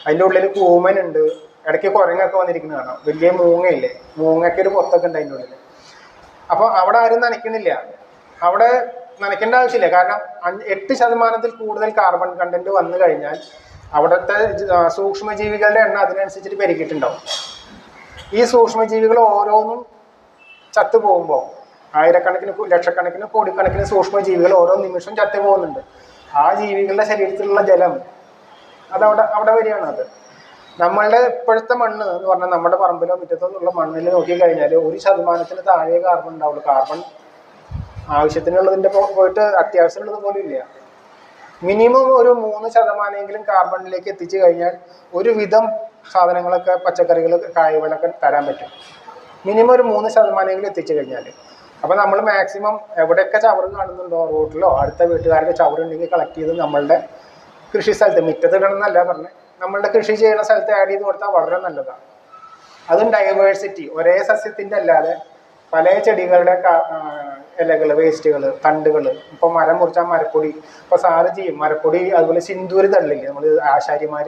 Speaker 1: അതിൻ്റെ ഉള്ളിൽ കൂമനുണ്ട്, ഇടയ്ക്ക് കുരങ്ങൊക്കെ വന്നിരിക്കുന്നത് കാണാം. വലിയ മൂങ്ങയില്ലേ, മൂങ്ങയ്ക്ക് ഒരു പൊത്തൊക്കെ ഉണ്ട് അതിൻ്റെ ഉള്ളിൽ. അപ്പോൾ അവിടെ ആരും നനയ്ക്കണില്ല, അവിടെ നനയ്ക്കേണ്ട ആവശ്യമില്ല. കാരണം 8% കൂടുതൽ കാർബൺ കണ്ടന്റ് വന്നു കഴിഞ്ഞാൽ അവിടുത്തെ സൂക്ഷ്മജീവികളുടെ എണ്ണം അതിനനുസരിച്ചിട്ട് പെരുകിയിട്ടുണ്ടാവും. ഈ സൂക്ഷ്മജീവികൾ ഓരോന്നും ചത്തു പോകുമ്പോൾ ആയിരക്കണക്കിന് ലക്ഷക്കണക്കിന് കോടിക്കണക്കിന് സൂക്ഷ്മജീവികൾ ഓരോ നിമിഷം ചത്തു പോകുന്നുണ്ട്. ആ ജീവികളുടെ ശരീരത്തിലുള്ള ജലം അവിടെ വരികയാണ്. അത് നമ്മളുടെ ഇപ്പോഴത്തെ മണ്ണ് എന്ന് പറഞ്ഞാൽ നമ്മുടെ പറമ്പിലോ മുറ്റത്തോ ഉള്ള മണ്ണിൽ നോക്കിക്കഴിഞ്ഞാൽ 1% താഴെ കാർബൺ ഉണ്ടാവുള്ളൂ. കാർബൺ ആവശ്യത്തിനുള്ളതിൻ്റെ പോയിട്ട് അത്യാവശ്യമുള്ളത് പോലും ഇല്ല. മിനിമം ഒരു 3% കാർബണിലേക്ക് എത്തിച്ചു കഴിഞ്ഞാൽ ഒരുവിധം സാധനങ്ങളൊക്കെ, പച്ചക്കറികൾ, കായ്കളൊക്കെ തരാൻ പറ്റും. മിനിമം ഒരു 3% എത്തിച്ചു കഴിഞ്ഞാൽ. അപ്പം നമ്മൾ മാക്സിമം എവിടെയൊക്കെ ചവറ് കാണുന്നുണ്ടോ, റോഡിലോ അടുത്ത വീട്ടുകാരുടെ ചവറുണ്ടെങ്കിൽ കളക്ട് ചെയ്ത് നമ്മളുടെ കൃഷി സ്ഥലത്ത്, മുറ്റത്തിടണം എന്നല്ല പറഞ്ഞത്, നമ്മളുടെ കൃഷി ചെയ്യുന്ന സ്ഥലത്ത് ആഡ് ചെയ്ത് കൊടുത്താൽ വളരെ നല്ലതാണ്. അതും ഡൈവേഴ്സിറ്റി, ഒരേ സസ്യത്തിൻ്റെ അല്ലാതെ പല ചെടികളുടെ ഇലകൾ, വേസ്റ്റുകൾ, തണ്ടുകൾ. ഇപ്പോൾ മരം മുറിച്ചാൽ മരപ്പൊടി, ഇപ്പോൾ സാറ് ചെയ്യും മരപ്പൊടി. അതുപോലെ സിന്ദൂര് തള്ളില്ലേ നമ്മൾ ആശാരിമാർ,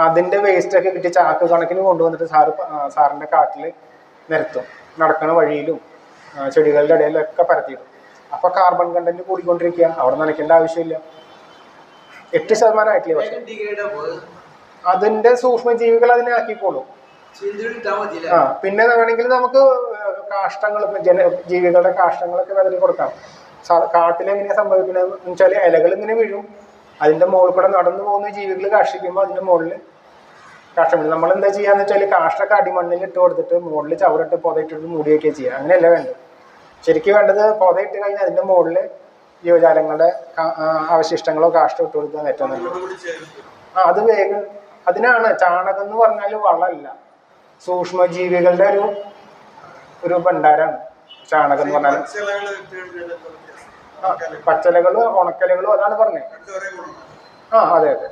Speaker 1: അതിൻ്റെ വേസ്റ്റൊക്കെ കിട്ടി ചാക്ക് കണക്കിന് കൊണ്ടുവന്നിട്ട് സാറിൻ്റെ കാട്ടിൽ നിരത്തും. നടക്കുന്ന വഴിയിലും ചെടികളുടെ ഇടയിലൊക്കെ പരത്തിയിടും. അപ്പോൾ കാർബൺ കണ്ടന്റ് കൂടിക്കൊണ്ടിരിക്കുക, അവിടെ നനയ്ക്കേണ്ട ആവശ്യമില്ല. 8% ആയിട്ടില്ലേ? പക്ഷെ അതിന്റെ സൂക്ഷ്മജീവികൾ അതിനെ ആക്കിക്കോളും. പിന്നെ വേണമെങ്കിൽ നമുക്ക് കാഷ്ടങ്ങൾ, ജീവികളുടെ കാഷ്ടങ്ങളൊക്കെ വിതറി കൊടുക്കാം. കാട്ടിലെങ്ങനെയാ സംഭവിക്കുന്നത് വെച്ചാൽ ഇലകൾ ഇങ്ങനെ വീഴും, അതിന്റെ മുകളിൽ കൂടെ നടന്നു പോകുന്ന ജീവികൾ കാഷ്ടിക്കുമ്പോൾ അതിന്റെ മുകളിൽ കാഷ്ടം വീഴും. നമ്മൾ എന്താ ചെയ്യാന്ന് വെച്ചാൽ കാഷ്ടൊക്കെ അടിമണ്ണിൽ ഇട്ട് കൊടുത്തിട്ട് മുകളിൽ ചവറിട്ട് പുതയിട്ടിട്ട് മൂടി വയ്ക്കുക ചെയ്യുക. അങ്ങനെയല്ല വേണ്ടത്. ശരിക്കും വേണ്ടത് പുതയിട്ട് കഴിഞ്ഞാൽ അതിന്റെ മുകളിൽ ജീവജാലങ്ങളുടെ അവശിഷ്ടങ്ങളോ കാഷ്ടം ഇട്ട് കൊടുക്കുക ഏറ്റവും നല്ലത്. അത് വേഗം, അതിനാണ് ചാണകം എന്ന് പറഞ്ഞാൽ വളമല്ല, സൂക്ഷ്മജീവികളുടെ ഒരു ഭണ്ഡാരാണ് ചാണകം എന്ന് പറഞ്ഞാൽ. പച്ചിലകളും ഉണക്കലകളും അതാണ് പറഞ്ഞത്. അതെ അതെ,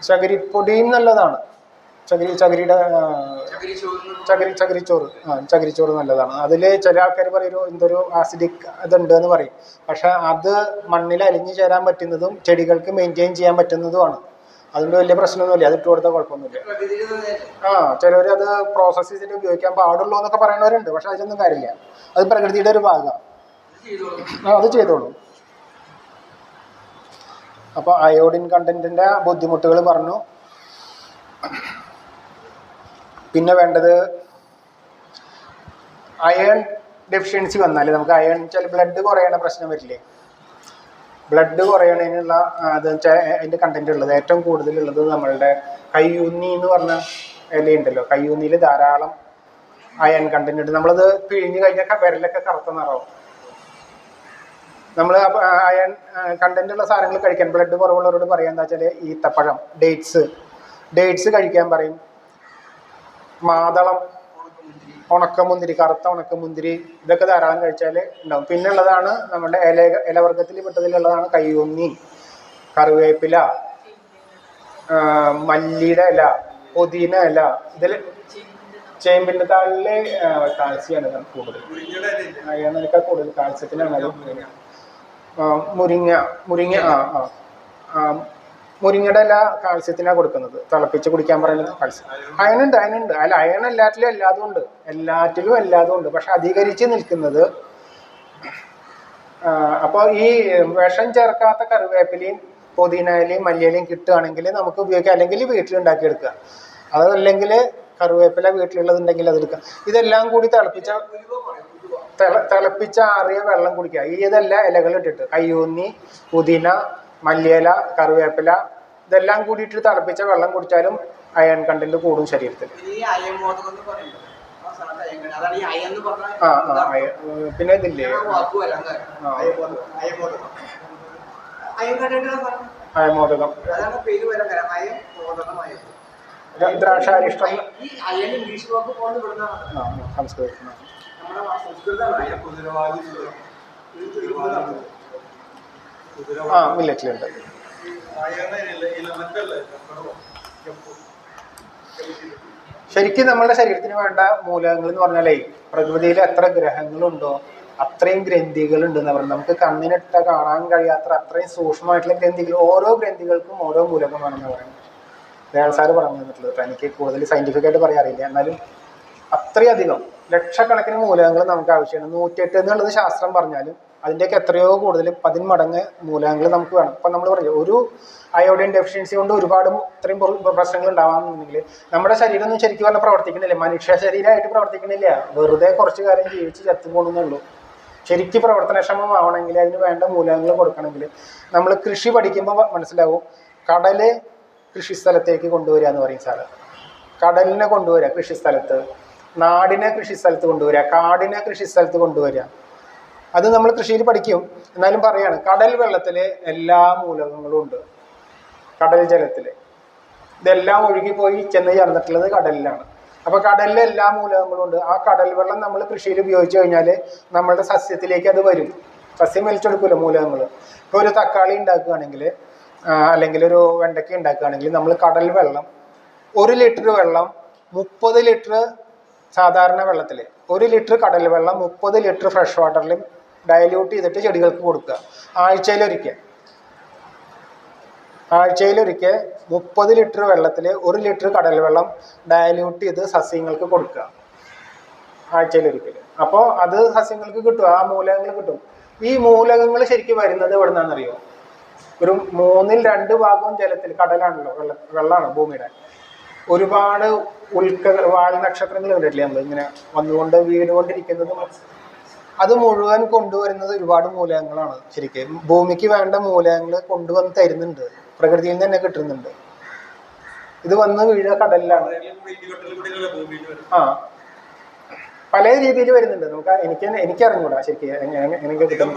Speaker 1: ചകിരിപ്പൊടിയും നല്ലതാണ്. ചകിരിച്ചോറ് നല്ലതാണ്. അതിൽ ചില ആൾക്കാർ പറയും എന്തൊരു ആസിഡിക് ഇതുണ്ട് എന്ന് പറയും. പക്ഷെ അത് മണ്ണിൽ അലിഞ്ഞു ചേരാൻ പറ്റുന്നതും ചെടികൾക്ക് മെയിൻറ്റെയിൻ ചെയ്യാൻ പറ്റുന്നതുമാണ്. അതുകൊണ്ട് വലിയ പ്രശ്നമൊന്നുമില്ല, അത് ഇട്ട് കൊടുത്താൽ കുഴപ്പമൊന്നുമില്ല. ചിലവർ അത് പ്രോസസ് ചെയ്തിട്ട് ഉപയോഗിക്കാൻ പാടുള്ളൂ എന്നൊക്കെ പറയുന്നവരുണ്ട്. പക്ഷെ അതിലൊന്നും കാര്യമില്ല, അത് പ്രകൃതിയുടെ ഒരു ഭാഗമാണ്. അത് ചെയ്തോളൂ. അപ്പോൾ അയോഡിൻ കണ്ടന്റിന്റെ ബുദ്ധിമുട്ടുകൾ പറഞ്ഞു. പിന്നെ വേണ്ടത് അയൺ ഡെഫിഷ്യൻസി വന്നാൽ നമുക്ക് അയൺ ചില ബ്ലഡ് കുറയണ പ്രശ്നം വരില്ലേ? ബ്ലഡ് കുറയണതിനുള്ള അത് അതിൻ്റെ കണ്ടന്റ് ഉള്ളത് ഏറ്റവും കൂടുതലുള്ളത് നമ്മളുടെ കയ്യൂന്നി എന്ന് പറഞ്ഞ ഇലയുണ്ടല്ലോ. കയ്യൂന്നിയിൽ ധാരാളം അയൺ കണ്ടന്റ് ഉണ്ട്. നമ്മളത് പിഴിഞ്ഞ് കഴിഞ്ഞാൽ വിരലൊക്കെ കറുത്ത നിറവും. നമ്മൾ അയൺ കണ്ടന്റ് ഉള്ള സാധനങ്ങൾ കഴിക്കാൻ ബ്ലഡ് കുറവുള്ളവരോട് പറയാൻ എന്താ വെച്ചാൽ ഈത്തപ്പഴം, ഡേറ്റ്സ് കഴിക്കാൻ പറയും. മാതളം, ഉണക്കമുന്തിരി, കറുത്ത ഉണക്കമുന്തിരി, ഇതൊക്കെ ധാരാളം കഴിച്ചാൽ ഉണ്ടാവും. പിന്നെ ഉള്ളതാണ് നമ്മുടെ ഇലവർഗത്തിൽ പെട്ടതിലുള്ളതാണ് കയ്യൊന്നി, കറിവേപ്പില, മല്ലിയുടെ ഇല, പുതിന ഇല. ഇതിൽ ചേമ്പിൻ്റെ താളില് കാൽസ്യമാണ് കൂടുതൽ, അയണൊക്കെ കൂടുതൽ കാൽസ്യത്തിനാണ് അത്. മുരിങ്ങയുടെ ഇല കാൽസ്യത്തിനാണ് കൊടുക്കുന്നത്, തിളപ്പിച്ച് കുടിക്കാൻ പറയുന്നത് കാൽസ്യം. അയണുണ്ട് അല്ല, അയൺ എല്ലാത്തിലും എല്ലാതും ഉണ്ട്. പക്ഷെ അധികരിച്ച് നിൽക്കുന്നത്. അപ്പോൾ ഈ വിഷം ചേർക്കാത്ത കറിവേപ്പിലയും പുതിനയിലയും മല്ലിയിലയും കിട്ടുകയാണെങ്കിൽ നമുക്ക് ഉപയോഗിക്കാം. അല്ലെങ്കിൽ വീട്ടിലുണ്ടാക്കിയെടുക്കുക. അതല്ലെങ്കിൽ കറിവേപ്പില വീട്ടിലുള്ളതുണ്ടെങ്കിൽ അതെടുക്കുക. ഇതെല്ലാം കൂടി തിളപ്പിച്ച ആറിയ വെള്ളം കുടിക്കുക. ഇതെല്ലാം ഇലകൾ ഇട്ടിട്ട് കയ്യൂന്നി, പുതിന, മല്ലിയില, കറിവേപ്പില ഇതെല്ലാം കൂടിയിട്ട് തിളപ്പിച്ച വെള്ളം കുടിച്ചാലും അയൺ കണ്ടന്റ് കൂടും ശരീരത്തിൽ. പിന്നെ ഇതില്ലേ അയമോദകം, ദ്രാക്ഷാരിഷ്ടം സംസ്കൃതം. മില്ലറ്റിലുണ്ട്. ശരിക്കും നമ്മുടെ ശരീരത്തിന് വേണ്ട മൂലകങ്ങൾ എന്ന് പറഞ്ഞാലേ പ്രകൃതിയിൽ എത്ര ഗ്രഹങ്ങളുണ്ടോ അത്രയും ഗ്രന്ഥികളുണ്ടെന്ന് പറഞ്ഞു. നമുക്ക് കണ്ണിനിട്ട കാണാൻ കഴിയാത്ത അത്രയും സൂക്ഷ്മമായിട്ടുള്ള ഗ്രന്ഥികൾ, ഓരോ ഗ്രന്ഥികൾക്കും ഓരോ മൂലകമാണെന്ന് പറയുന്നത് ദയാൽ സാറ് പറഞ്ഞു തന്നിട്ടുള്ളത്. എനിക്ക് കൂടുതൽ സയന്റിഫിക് ആയിട്ട് പറയാറില്ല, എന്നാലും അത്രയധികം ലക്ഷക്കണക്കിന് മൂലകങ്ങൾ നമുക്ക് ആവശ്യമാണ്. 108 എന്നുള്ളത് ശാസ്ത്രം പറഞ്ഞാലും അതിൻ്റെയൊക്കെ എത്രയോ കൂടുതൽ 10 മടങ്ങ് മൂലകങ്ങൾ നമുക്ക് വേണം. ഇപ്പം നമ്മൾ പറഞ്ഞു ഒരു അയോഡിൻ ഡെഫിഷ്യൻസി കൊണ്ട് ഒരുപാട് ഇത്രയും പ്രശ്നങ്ങൾ ഉണ്ടാവാമെന്നുണ്ടെങ്കിൽ നമ്മുടെ ശരീരം ഒന്നും ശരിക്കും പറഞ്ഞാൽ പ്രവർത്തിക്കുന്നില്ല, മനുഷ്യ ശരീരമായിട്ട് പ്രവർത്തിക്കുന്നില്ല, വെറുതെ കുറച്ച് കാലം ജീവിച്ച് ചത്തു പോകുന്നുള്ളൂ. ശരിക്കും പ്രവർത്തനക്ഷമമാവണമെങ്കിൽ അതിന് വേണ്ട മൂലകങ്ങൾ കൊടുക്കണമെങ്കിൽ നമ്മൾ കൃഷി പഠിക്കുമ്പോൾ മനസ്സിലാവും. കടല് കൃഷിസ്ഥലത്തേക്ക് കൊണ്ടുവരിക എന്ന് പറയും സാറ്. കടലിനെ കൊണ്ടുവരിക കൃഷിസ്ഥലത്ത്, നാടിനെ കൃഷിസ്ഥലത്ത് കൊണ്ടുവരിക, കാടിനെ കൃഷിസ്ഥലത്ത് കൊണ്ടുവരിക. അത് നമ്മൾ കൃഷിയിൽ പഠിക്കും. എന്നാലും പറയാണ് കടൽ വെള്ളത്തില് എല്ലാ മൂലകങ്ങളും ഉണ്ട്. കടൽ ജലത്തില് ഇതെല്ലാം ഒഴുകിപ്പോയി ചെന്ന് ചേർന്നിട്ടുള്ളത് കടലിലാണ്. അപ്പൊ കടലിലെ എല്ലാ മൂലകങ്ങളും ഉണ്ട്. ആ കടൽ വെള്ളം നമ്മൾ കൃഷിയിൽ ഉപയോഗിച്ചു കഴിഞ്ഞാൽ നമ്മളുടെ സസ്യത്തിലേക്ക് അത് വരും. സസ്യം വലിച്ചെടുക്കുമല്ലോ മൂലകങ്ങൾ. ഇപ്പോൾ ഒരു തക്കാളി ഉണ്ടാക്കുകയാണെങ്കിൽ അല്ലെങ്കിൽ ഒരു വെണ്ടയ്ക്ക ഉണ്ടാക്കുകയാണെങ്കിൽ നമ്മൾ കടൽ വെള്ളം 1 ലിറ്റർ വെള്ളം 30 ലിറ്റർ സാധാരണ വെള്ളത്തിൽ 1 ലിറ്റർ കടൽ വെള്ളം 30 ലിറ്റർ ഫ്രഷ് വാട്ടറിലും ഡയല്യൂട്ട് ചെയ്തിട്ട് ചെടികൾക്ക് കൊടുക്കുക. ആഴ്ചയിലൊരിക്കൽ 30 ലിറ്റർ വെള്ളത്തിൽ 1 ലിറ്റർ കടൽ വെള്ളം ഡയല്യൂട്ട് ചെയ്ത് സസ്യങ്ങൾക്ക് കൊടുക്കുക ആഴ്ചയിലൊരിക്കൽ. അപ്പോൾ അത് സസ്യങ്ങൾക്ക് കിട്ടും, ആ മൂലകങ്ങൾ കിട്ടും. ഈ മൂലകങ്ങൾ ശരിക്കും വരുന്നത് എവിടെ നിന്നാണെന്നറിയോ? ഒരു 3/2 ഭാഗവും ജലത്തിൽ, കടലാണല്ലോ, വെള്ളമാണ് ഭൂമിയുടെ. ഒരുപാട് വാൽ നക്ഷത്രങ്ങൾ കണ്ടിട്ടില്ലേ നമ്മൾ ഇങ്ങനെ വന്നുകൊണ്ട് വീടുകൊണ്ടിരിക്കുന്നതും, അത് മുഴുവൻ കൊണ്ടുവരുന്നത് ഒരുപാട് മൂലകങ്ങളാണ്. ശരിക്കും ഭൂമിക്ക് വേണ്ട മൂലകങ്ങൾ കൊണ്ടുവന്ന് തരുന്നുണ്ട്, പ്രകൃതിയിൽ നിന്ന് തന്നെ കിട്ടുന്നുണ്ട്. ഇത് വന്ന് വീഴുക കടലിലാണ്. പല രീതിയിൽ വരുന്നുണ്ട്. എനിക്ക് അറിഞ്ഞൂടാ ശരിക്കും എനിക്ക് കിട്ടും.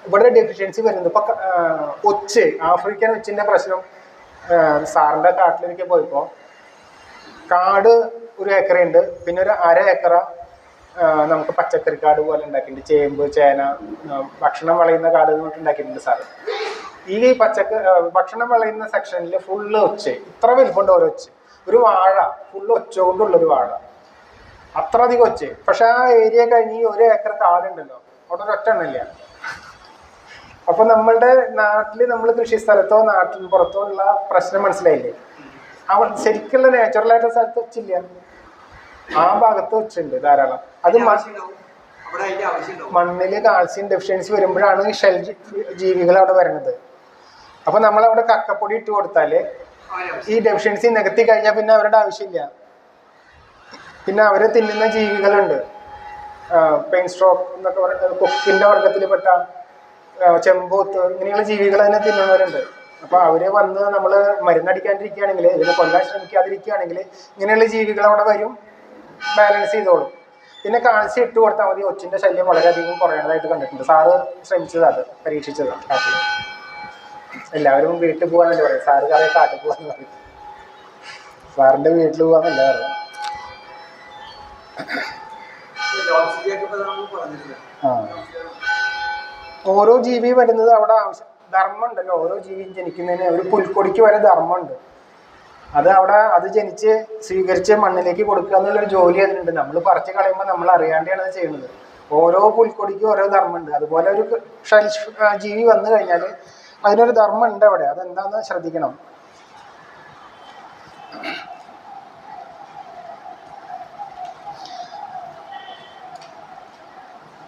Speaker 1: ഇവിടെ ഡെഫിഷ്യൻസി വരുന്നുണ്ട്. ഇപ്പൊ ഒച്ച്, ആഫ്രിക്കൻ ഒച്ചിന്റെ പ്രശ്നം. സാറിന്റെ കാട്ടിലേക്ക് പോയപ്പോ കാട് 1 ഏക്കറുണ്ട്, പിന്നെ ഒരു 1/2 ഏക്കറ നമുക്ക് പച്ചക്കറി കാട് പോലെ ഉണ്ടാക്കിയിട്ടുണ്ട്. ചേമ്പ്, ചേന, ഭക്ഷണം വിളയുന്ന കാട് എന്നിട്ട് ഉണ്ടാക്കിയിട്ടുണ്ട് സാറ്. ഈ ഭക്ഷണം വിളയുന്ന സെക്ഷനിൽ ഫുള്ള് ഒച്ച്, ഇത്ര വലിപ്പമുണ്ട് ഓരോ ഒച്ച്. ഒരു വാഴ ഫുള്ള് ഒച്ച കൊണ്ടുള്ളൊരു വാഴ, അത്ര അധികം ഒച്ച്. പക്ഷെ ആ ഏരിയ കഴിഞ്ഞ് 1 ഏക്കർ കാടുണ്ടല്ലോ, അവിടെ ഒരൊറ്റ എണ്ണില്ല. അപ്പൊ നമ്മളുടെ നാട്ടില് നമ്മൾ കൃഷി സ്ഥലത്തോ നാട്ടിൽ പുറത്തോ ഉള്ള പ്രശ്നം മനസ്സിലായില്ലേ? ശരിക്കുള്ള നാച്ചുറലായിട്ടുള്ള സ്ഥലത്ത് ഒച്ചില്ല, ആ ഭാഗത്ത് ഒച്ചുണ്ട് ധാരാളം. അത് മണ്ണില് കാൽസ്യം ഡെഫിഷ്യൻസി വരുമ്പോഴാണ് ഈ ഷെൽ ജീവികൾ അവിടെ വരുന്നത്. അപ്പൊ നമ്മളവിടെ കക്കപ്പൊടി ഇട്ട് കൊടുത്താല് ഈ ഡെഫിഷ്യൻസി നികത്തി കഴിഞ്ഞാൽ പിന്നെ അവരുടെ ആവശ്യമില്ല. പിന്നെ അവരെ തിന്നുന്ന ജീവികളുണ്ട്, പെയിൻ സ്ട്രോക്ക് എന്നൊക്കെ പറയുന്നത് കൊക്കിന്റെ വർഗത്തിൽപ്പെട്ട ചെമ്പോത്ത്, ഇങ്ങനെയുള്ള ജീവികൾ തന്നെ തിന്നുന്നവരുണ്ട്. അപ്പോൾ അവർ വന്ന് നമ്മൾ മരുന്നടിക്കാണ്ടിരിക്കുകയാണെങ്കിൽ, ഇതിനെ കൊല്ലാൻ ശ്രമിക്കാതിരിക്കുകയാണെങ്കിൽ ഇങ്ങനെയുള്ള ജീവികൾ അവിടെ വരും, ബാലൻസ് ചെയ്തോളും. പിന്നെ കാൽസ്യം ഇട്ട് കൊടുത്താൽ മതി, ഒച്ചിൻ്റെ ശല്യം വളരെയധികം കുറയണതായിട്ട് കണ്ടിട്ടുണ്ട്. സാറ് ശ്രമിച്ചത്, അത് പരീക്ഷിച്ചതാണ് കാട്ടിൽ. എല്ലാവരും വീട്ടിൽ പോകാനല്ലേ പറയും, സാറ് കാറെ കാട്ടിൽ പോകാന്ന് പറയും. സാറിൻ്റെ വീട്ടിൽ പോകാന്നല്ല പറയാം. ഓരോ ജീവി വരുന്നത് അവിടെ ആവശ്യം ധർമ്മം ഉണ്ടല്ലോ. ഓരോ ജീവിയും ജനിക്കുന്നതിന് ഒരു പുൽക്കൊടിക്ക് വരെ ധർമ്മമുണ്ട്. അത് അവിടെ അത് ജനിച്ച് സ്വീകരിച്ച് മണ്ണിലേക്ക് കൊടുക്കുക എന്നുള്ളൊരു ജോലി അതിനുണ്ട്. നമ്മൾ പറിച്ച് കളയുമ്പോൾ നമ്മൾ അറിയാണ്ടാണ് അത് ചെയ്യുന്നത്. ഓരോ പുൽക്കൊടിക്കും ഓരോ ധർമ്മമുണ്ട്. അതുപോലെ ഒരു ജീവി വന്നു കഴിഞ്ഞാൽ അതിനൊരു ധർമ്മം ഉണ്ട് അവിടെ. അതെന്താണെന്ന് ശ്രദ്ധിക്കണം.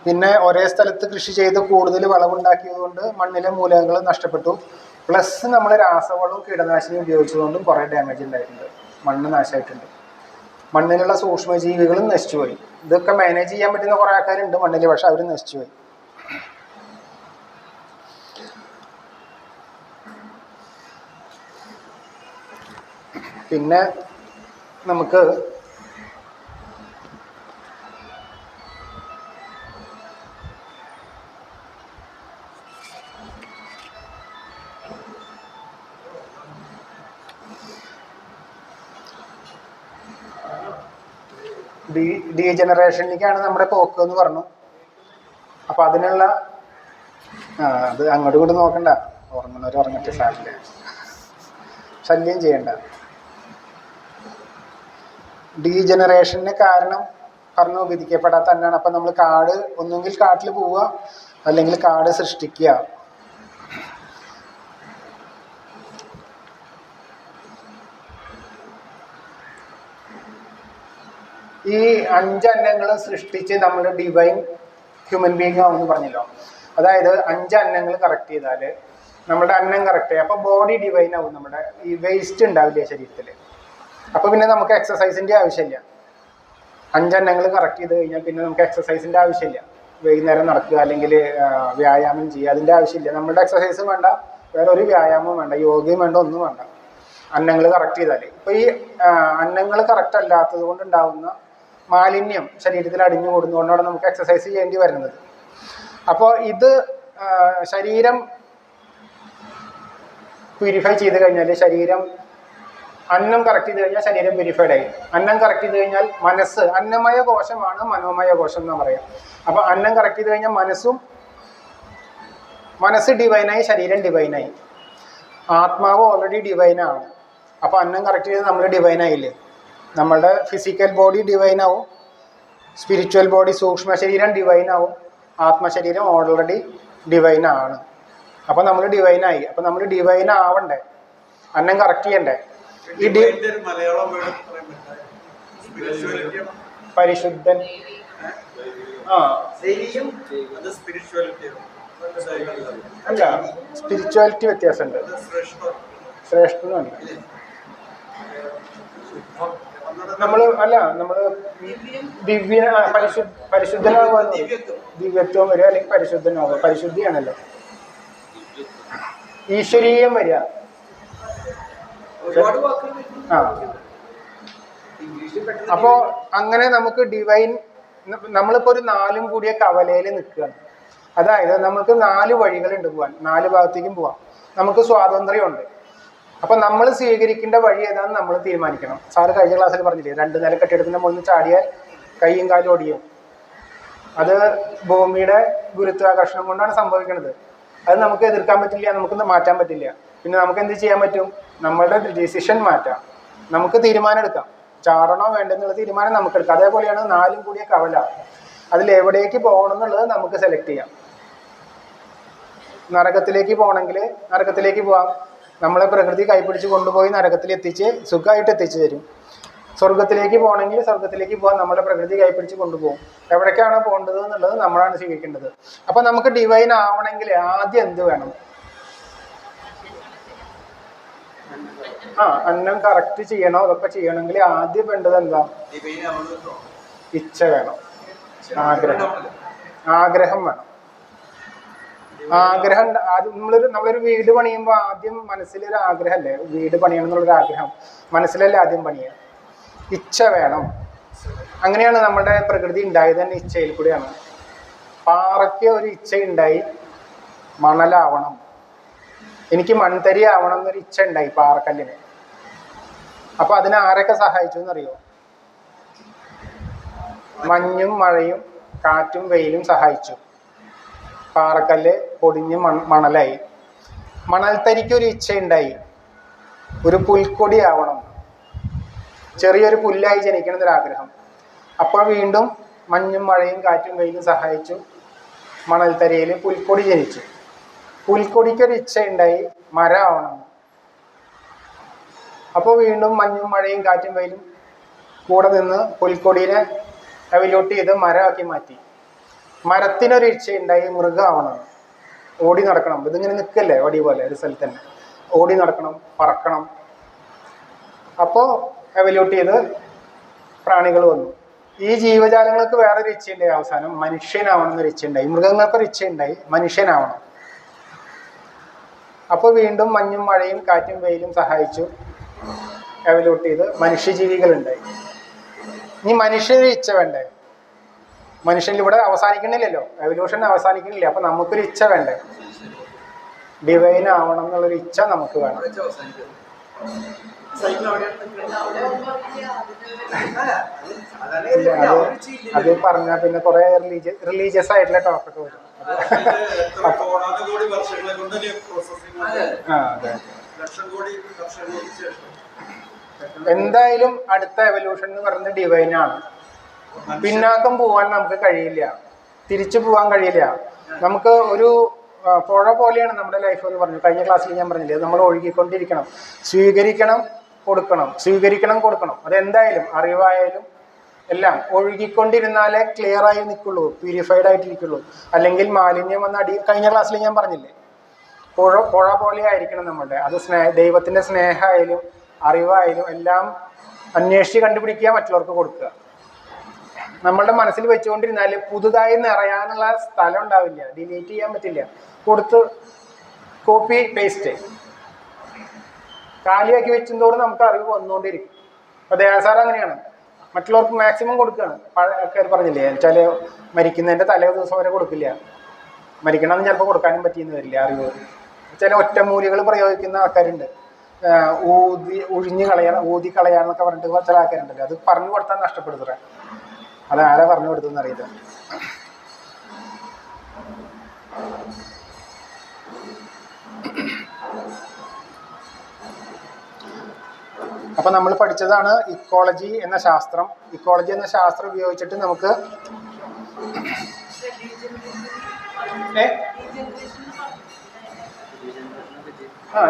Speaker 1: പിന്നെ ഒരേ സ്ഥലത്ത് കൃഷി ചെയ്ത് കൂടുതൽ വിളവുണ്ടാക്കിയത് കൊണ്ട് മണ്ണിലെ മൂലകങ്ങൾ നഷ്ടപ്പെട്ടു. പ്ലസ് നമ്മൾ രാസവളവും കീടനാശിനിയും ഉപയോഗിച്ചതുകൊണ്ടും കുറേ ഡാമേജ് ഉണ്ടായിട്ടുണ്ട്. മണ്ണ് നാശമായിട്ടുണ്ട്. മണ്ണിലുള്ള സൂക്ഷ്മജീവികളും നശിച്ചുപോയി. ഇതൊക്കെ മാനേജ് ചെയ്യാൻ പറ്റുന്ന കുറേ ആൾക്കാരുണ്ട് മണ്ണിൽ, പക്ഷെ അവർ നശിച്ചുപോയി. പിന്നെ നമുക്ക് ഡീജനറേഷനിലേക്കാണ് നമ്മുടെ പോക്ക് എന്ന് പറഞ്ഞു. അപ്പം അതിനുള്ള അത് അങ്ങോട്ടും ഇങ്ങോട്ട് നോക്കണ്ട, ഉറങ്ങുന്നവർ ഉറങ്ങട്ടെ, സാറില്ല, ശല്യം ചെയ്യണ്ട. ഡീജനറേഷന് കാരണം പറഞ്ഞു വിധിക്കപ്പെടാത്ത തന്നെയാണ്. അപ്പം നമ്മൾ കാട് ഒന്നുകിൽ കാട്ടിൽ പോവുക, അല്ലെങ്കിൽ കാട് സൃഷ്ടിക്കുക. ഈ 5 അന്നങ്ങളും സൃഷ്ടിച്ച് നമ്മൾ ഡിവൈൻ ഹ്യൂമൻ ബീങ് ആവുമെന്ന് പറഞ്ഞല്ലോ. അതായത് 5 അന്നങ്ങൾ കറക്റ്റ് ചെയ്താൽ നമ്മുടെ അന്നം കറക്റ്റ് ആയി, അപ്പോൾ ബോഡി ഡിവൈൻ ആവും. നമ്മുടെ ഈ വേസ്റ്റ് ഉണ്ടാവില്ല ശരീരത്തിൽ. അപ്പോൾ പിന്നെ നമുക്ക് എക്സസൈസിൻ്റെ ആവശ്യമില്ല. 5 അന്നങ്ങൾ കറക്റ്റ് ചെയ്ത് കഴിഞ്ഞാൽ പിന്നെ നമുക്ക് എക്സസൈസിൻ്റെ ആവശ്യമില്ല. വൈകുന്നേരം നടക്കുക അല്ലെങ്കിൽ വ്യായാമം ചെയ്യുക, അതിൻ്റെ ആവശ്യമില്ല. നമ്മുടെ എക്സസൈസും വേണ്ട, വേറെ ഒരു വ്യായാമവും വേണ്ട, യോഗയും വേണ്ട, ഒന്നും വേണ്ട. അന്നങ്ങൾ കറക്റ്റ് ചെയ്താൽ. ഇപ്പോൾ ഈ അന്നങ്ങൾ കറക്റ്റ് അല്ലാത്തത് കൊണ്ടുണ്ടാകുന്ന മാലിന്യം ശരീരത്തിൽ അടിഞ്ഞു കൂടുന്നതുകൊണ്ടാണ് നമുക്ക് എക്സസൈസ് ചെയ്യേണ്ടി വരുന്നത്. അപ്പോൾ ഇത് ശരീരം പ്യൂരിഫൈ ചെയ്ത് കഴിഞ്ഞാൽ ശരീരം, അന്നം കറക്റ്റ് ചെയ്ത് കഴിഞ്ഞാൽ ശരീരം പ്യൂരിഫൈഡ് ആയി. അന്നം കറക്റ്റ് ചെയ്ത് കഴിഞ്ഞാൽ മനസ്സ്, അന്നമയ കോശമാണ് മനോമയ കോശം എന്ന് പറയാം. അപ്പോൾ അന്നം കറക്റ്റ് ചെയ്ത് കഴിഞ്ഞാൽ മനസ്സ് ഡിവൈനായി, ശരീരം ഡിവൈനായി. ആത്മാവ് ഓൾറെഡി ഡിവൈനാണ്. അപ്പോൾ അന്നം കറക്റ്റ് ചെയ്ത് നമ്മൾ ഡിവൈനായില്ലേ. നമ്മളുടെ ഫിസിക്കൽ ബോഡി ഡിവൈനാവും, സ്പിരിച്വൽ ബോഡി സൂക്ഷ്മ ശരീരം ഡിവൈനാവും, ആത്മശരീരം ഓൾറെഡി ഡിവൈനാണ്. അപ്പോൾ നമ്മൾ ഡിവൈനായി. അപ്പോൾ നമ്മൾ ഡിവൈൻ ആവണ്ടേ, അന്നം കറക്റ്റ് ചെയ്യണ്ടേ. ഈ പരിശുദ്ധൻ അല്ല, സ്പിരിച്വാലിറ്റി വ്യത്യാസമുണ്ട്. ശ്രേഷ്ഠനുമല്ല. നമ്മള് പരിശുദ്ധനാവുക, ദിവ്യത്വം വരിക, അല്ലെങ്കിൽ പരിശുദ്ധനാവുക. പരിശുദ്ധിയാണല്ലോ, ഈശ്വരീയം വരിക. അപ്പോ അങ്ങനെ നമുക്ക് ഡിവൈൻ, നമ്മളിപ്പോ ഒരു 4 കൂടിയ കവലയിൽ നിൽക്കുകയാണ്. അതായത് നമുക്ക് 4 വഴികളുണ്ട് പോകാൻ, 4 ഭാഗത്തേക്കും പോവാം. നമുക്ക് സ്വാതന്ത്ര്യമുണ്ട്. അപ്പൊ നമ്മൾ സ്വീകരിക്കേണ്ട വഴി ഏതാണെന്ന് നമ്മൾ തീരുമാനിക്കണം. സാറ് കഴിഞ്ഞ ക്ലാസ്സിൽ പറഞ്ഞില്ലേ, 2 നില കെട്ടിടത്തിന്റെ മുകളിൽ ചാടിയാൽ കൈയും കാലും ഒടിയും. അത് ഭൂമിയുടെ ഗുരുത്വാകർഷണം കൊണ്ടാണ് സംഭവിക്കുന്നത്. അത് നമുക്ക് എതിർക്കാൻ പറ്റില്ല, നമുക്കൊന്നും മാറ്റാൻ പറ്റില്ല. പിന്നെ നമുക്ക് എന്ത് ചെയ്യാൻ പറ്റും? നമ്മളുടെ ഡിസിഷൻ മാറ്റാം, നമുക്ക് തീരുമാനം എടുക്കാം. ചാടണോ വേണ്ടെന്നുള്ള തീരുമാനം നമുക്ക് എടുക്കാം. അതേപോലെയാണ് 4 കൂടിയ കവല. അതിൽ എവിടേക്ക് പോകണം എന്നുള്ളത് നമുക്ക് സെലക്ട് ചെയ്യാം. നരകത്തിലേക്ക് പോകണമെങ്കിൽ നരകത്തിലേക്ക് പോവാം. നമ്മളെ പ്രകൃതി കൈപ്പിടിച്ച് കൊണ്ടുപോയി നരകത്തിൽ എത്തിച്ച് സുഖമായിട്ട് എത്തിച്ചു തരും. സ്വർഗത്തിലേക്ക് പോകണമെങ്കിൽ സ്വർഗത്തിലേക്ക് പോകാൻ നമ്മുടെ പ്രകൃതി കൈപ്പിടിച്ച് കൊണ്ടുപോകും. എവിടേക്കാണ് പോകേണ്ടത് എന്നുള്ളത് നമ്മളാണ് സ്വീകരിക്കേണ്ടത്. അപ്പം നമുക്ക് ഡിവൈൻ ആവണമെങ്കിൽ ആദ്യം എന്ത് വേണം? അന്നം കറക്റ്റ് ചെയ്യണോ, അതൊക്കെ ചെയ്യണമെങ്കിൽ ആദ്യം വേണ്ടത് എന്താ? ഇച്ഛ വേണം, ആഗ്രഹം വേണം. ആഗ്രഹം ആദ്യം നമ്മളൊരു വീട് പണിയുമ്പോൾ ആദ്യം മനസ്സിലൊരു ആഗ്രഹമല്ലേ, വീട് പണിയണം എന്നുള്ളൊരു ആഗ്രഹം മനസ്സിലല്ലേ ആദ്യം പണിയുക. ഇച്ഛ വേണം. അങ്ങനെയാണ് നമ്മുടെ പ്രകൃതി ഉണ്ടായത് തന്നെ ഇച്ഛയിൽ കൂടിയാണ്. പാറയ്ക്ക് ഒരു ഇച്ഛ ഉണ്ടായി, മണലാവണം, എനിക്ക് മൺതരി ആവണം എന്നൊരു ഇച്ഛ ഉണ്ടായി പാറക്കല്ലിന്. അപ്പൊ അതിനെ ആരൊക്കെ സഹായിച്ചു എന്നറിയോ? മഞ്ഞും മഴയും കാറ്റും വെയിലും സഹായിച്ചു. പാറക്കല്ല് പൊടിഞ്ഞ് മണലായി. മണൽത്തരിക്ക് ഒരു ഇച്ഛയുണ്ടായി, ഒരു പുൽക്കൊടി ആവണം, ചെറിയൊരു പുല്ലായി ജനിക്കണം എന്നൊരാഗ്രഹം. അപ്പോൾ വീണ്ടും മഞ്ഞും മഴയും കാറ്റും വെയിലും സഹായിച്ചു, മണൽത്തരിയിൽ പുൽക്കൊടി ജനിച്ചു. പുൽക്കൊടിക്കൊരു ഇച്ഛയുണ്ടായി, മരം ആവണം. അപ്പോൾ വീണ്ടും മഞ്ഞും മഴയും കാറ്റും വെയിലും കൂടെ നിന്ന് പുൽക്കൊടിനെ എവല്യൂട്ട് ചെയ്ത് മരമാക്കി മാറ്റി. മരത്തിനൊരു ഇച്ഛയുണ്ടായി, മൃഗമാവണം, ഓടി നടക്കണം. ഇതിങ്ങനെ നിൽക്കല്ലേ വടി പോലെ ഒരു സ്ഥലത്ത് തന്നെ, ഓടി നടക്കണം, പറക്കണം. അപ്പോൾ എവല്യൂട്ട് ചെയ്ത് പ്രാണികൾ വന്നു. ഈ ജീവജാലങ്ങൾക്ക് വേറൊരു ഇച്ഛയുണ്ടായി, അവസാനം മനുഷ്യനാവണം എന്നൊരു ഇച്ഛയുണ്ടായി. മൃഗങ്ങൾക്കൊരു ഇച്ഛയുണ്ടായി, മനുഷ്യനാവണം. അപ്പോൾ വീണ്ടും മഞ്ഞും മഴയും കാറ്റും വെയിലും സഹായിച്ചു, എവല്യൂട്ട് ചെയ്ത് മനുഷ്യജീവികളുണ്ടായി. ഇനി മനുഷ്യന് ഇച്ഛ വേണ്ടേ? മനുഷ്യൻ ഇവിടെ അവസാനിക്കണില്ലല്ലോ, എവല്യൂഷൻ അവസാനിക്കണില്ല. അപ്പൊ നമുക്കൊരു ഇച്ഛ വേണ്ടേ? ഡിവൈൻ ആവണം എന്നുള്ളൊരു ഇച്ഛ നമുക്ക് വേണം. അത് പറഞ്ഞാൽ പിന്നെ കുറെ റിലീജിയസ് ആയിട്ടുള്ള ടോക്കൊക്കെ വരും. എന്തായാലും അടുത്ത എവല്യൂഷൻ എന്ന് പറയുന്നത് ഡിവൈനാണ്. പിന്നാക്കം പോവാൻ നമുക്ക് കഴിയില്ല, തിരിച്ചു പോകാൻ കഴിയില്ല. നമുക്ക് ഒരു പുഴ പോലെയാണ് നമ്മുടെ ലൈഫ് എന്ന് പറഞ്ഞു. കഴിഞ്ഞ ക്ലാസ്സിൽ ഞാൻ പറഞ്ഞില്ലേ, നമ്മൾ ഒഴുകിക്കൊണ്ടിരിക്കണം, സ്വീകരിക്കണം, കൊടുക്കണം, സ്വീകരിക്കണം, കൊടുക്കണം. അതെന്തായാലും അറിവായാലും എല്ലാം ഒഴുകിക്കൊണ്ടിരുന്നാലേ ക്ലിയർ ആയി നിൽക്കുള്ളൂ, പ്യൂരിഫൈഡ് ആയിട്ടിരിക്കുള്ളൂ. അല്ലെങ്കിൽ മാലിന്യം വന്ന് കഴിഞ്ഞ ക്ലാസ്സിൽ ഞാൻ പറഞ്ഞില്ലേ, പുഴ പോലെ ആയിരിക്കണം നമ്മളുടെ. അത് ദൈവത്തിന്റെ സ്നേഹമായാലും അറിവായാലും എല്ലാം അന്വേഷിച്ച് കണ്ടുപിടിക്കുക, മറ്റുള്ളവർക്ക് കൊടുക്കുക. നമ്മളുടെ മനസ്സിൽ വെച്ചുകൊണ്ടിരുന്നാൽ പുതുതായി നിറയാനുള്ള സ്ഥലം ഉണ്ടാവില്ല, ഡിലീറ്റ് ചെയ്യാൻ പറ്റില്ല. കൊടുത്ത് കോപ്പി പേസ്റ്റ് കാലിയാക്കി വെച്ചതോറും നമുക്ക് അറിവ് വന്നുകൊണ്ടിരിക്കും. അപ്പൊ ദേവസാർ അങ്ങനെയാണ്, മറ്റുള്ളവർക്ക് മാക്സിമം കൊടുക്കുകയാണ്. ആൾക്കാർ പറഞ്ഞില്ലേ, വെച്ചാൽ മരിക്കുന്നതിൻ്റെ തലേ ദിവസം വരെ കൊടുക്കില്ല. മരിക്കണമെന്ന് ചിലപ്പോൾ കൊടുക്കാനും പറ്റിയെന്ന് വരില്ല അറിവ്. ചില ഒറ്റമൂലികൾ പ്രയോഗിക്കുന്ന ആൾക്കാരുണ്ട്, ഊതി കളയാന്നൊക്കെ പറഞ്ഞിട്ട് ചില ആൾക്കാരുണ്ടല്ലോ. അത് പറഞ്ഞു കൊടുത്താൽ നഷ്ടപ്പെടുത്തുക. അതാരാ പറഞ്ഞു കൊടുത്തെന്ന് അറിയില്ല. അപ്പൊ നമ്മൾ പഠിച്ചതാണ് ഇക്കോളജി എന്ന ശാസ്ത്രം. ഇക്കോളജി എന്ന ശാസ്ത്രം ഉപയോഗിച്ചിട്ട് നമുക്ക്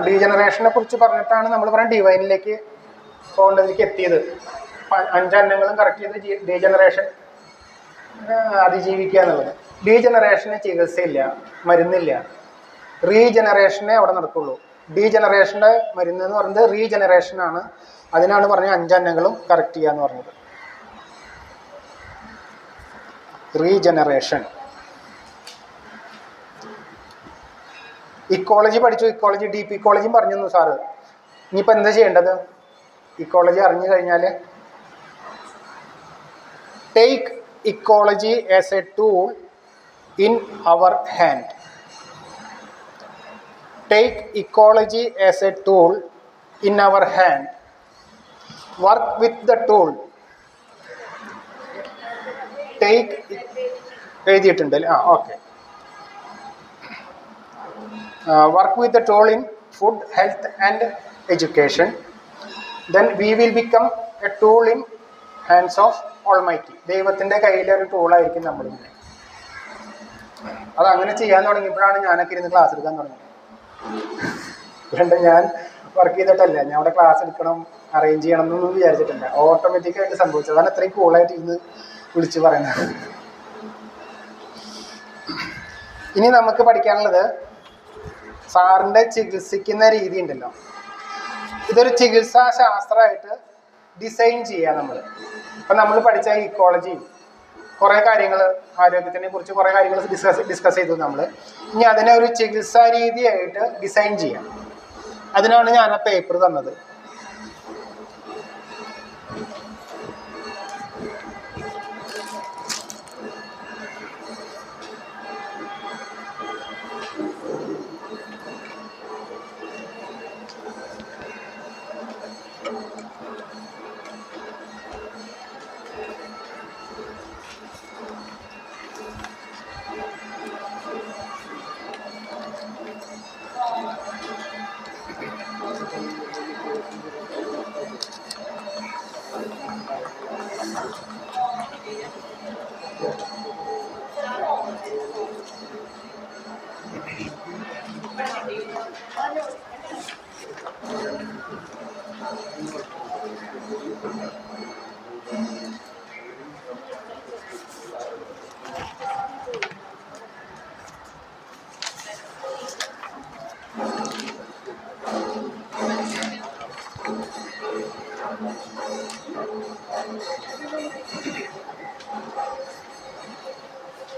Speaker 1: ഡീജനറേഷനെ കുറിച്ച് പറഞ്ഞിട്ടാണ് നമ്മൾ പറയുന്നത് ഡിവൈനിലേക്ക് പോകേണ്ടതിലേക്ക് എത്തിയത്. 5 അന്നങ്ങളും കറക്റ്റ് ചെയ്ത് ഡീജനറേഷൻ അതിജീവിക്കുക എന്നുള്ളത്. ഡീജനറേഷന് ചികിത്സയില്ല, മരുന്നില്ല. റീജനറേഷനെ അവിടെ നടക്കുള്ളൂ. ഡീജനറേഷൻ്റെ മരുന്ന് എന്ന് പറയുന്നത് റീജനറേഷനാണ്. അതിനാണ് പറഞ്ഞത് 5 അന്നങ്ങളും കറക്റ്റ് ചെയ്യുക എന്ന് പറഞ്ഞത്. റീജനറേഷൻ. ഇക്കോളജി പഠിച്ചു, ഇക്കോളജി ഡീപ്പ് ഇക്കോളജിയും പറഞ്ഞു തന്നു സാറ്. ഇനിയിപ്പോൾ എന്താ ചെയ്യേണ്ടത്? ഇക്കോളജി അറിഞ്ഞു കഴിഞ്ഞാൽ take ecology as a tool in our hand. Take ecology as a tool in our hand. Work with the tool. Take എഴുതിയിട്ടുണ്ട് അല്ലേ? Okay. Work with the tool in food, health and education. Then we will become a tool in hands of Almighty. ദൈവത്തിൻ്റെ കയ്യിലൊരു ടൂളായിരിക്കും നമ്മൾ. അതങ്ങനെ ചെയ്യാൻ തുടങ്ങിയപ്പോഴാണ് ഞാനൊക്കെ ഇരുന്ന് ക്ലാസ് എടുക്കാൻ തുടങ്ങിയത്. അതുകൊണ്ട് ഞാൻ വർക്ക് ചെയ്തിട്ടല്ല, ഞാൻ അവിടെ ക്ലാസ് എടുക്കണം, അറേഞ്ച് ചെയ്യണം എന്നൊന്നും വിചാരിച്ചിട്ടില്ല. ഓട്ടോമാറ്റിക്കായിട്ട് സംഭവിച്ചത്. അതാണ് അത്രയും കൂളായിട്ട് ഇരുന്ന് വിളിച്ച് പറയുന്നത്. ഇനി നമുക്ക് പഠിക്കാനുള്ളത് സാറിൻ്റെ ചികിത്സിക്കുന്ന രീതി ഉണ്ടല്ലോ. ഇതൊരു ചികിത്സാ ശാസ്ത്രമായിട്ട് ഡിസൈൻ ചെയ്യുക നമ്മൾ. ഇപ്പം നമ്മൾ പഠിച്ച ഇക്കോളജി കുറേ കാര്യങ്ങൾ ആരോഗ്യത്തിനെ കുറിച്ച് കുറേ കാര്യങ്ങൾ ഡിസ്കസ് ചെയ്തു നമ്മൾ. ഇനി അതിനെ ഒരു ചികിത്സാ രീതിയായിട്ട് ഡിസൈൻ ചെയ്യാം. അതിനാണ് ഞാൻ ആ പേപ്പർ തന്നത്.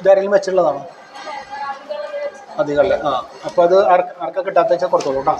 Speaker 1: ഇതാരെങ്കിലും വെച്ചുള്ളതാണോ? അധികമല്ലേ? അപ്പോൾ അത് ആർക്കാ കിട്ടാത്ത വെച്ചാൽ കൊടുത്തോളൂ കേട്ടോ.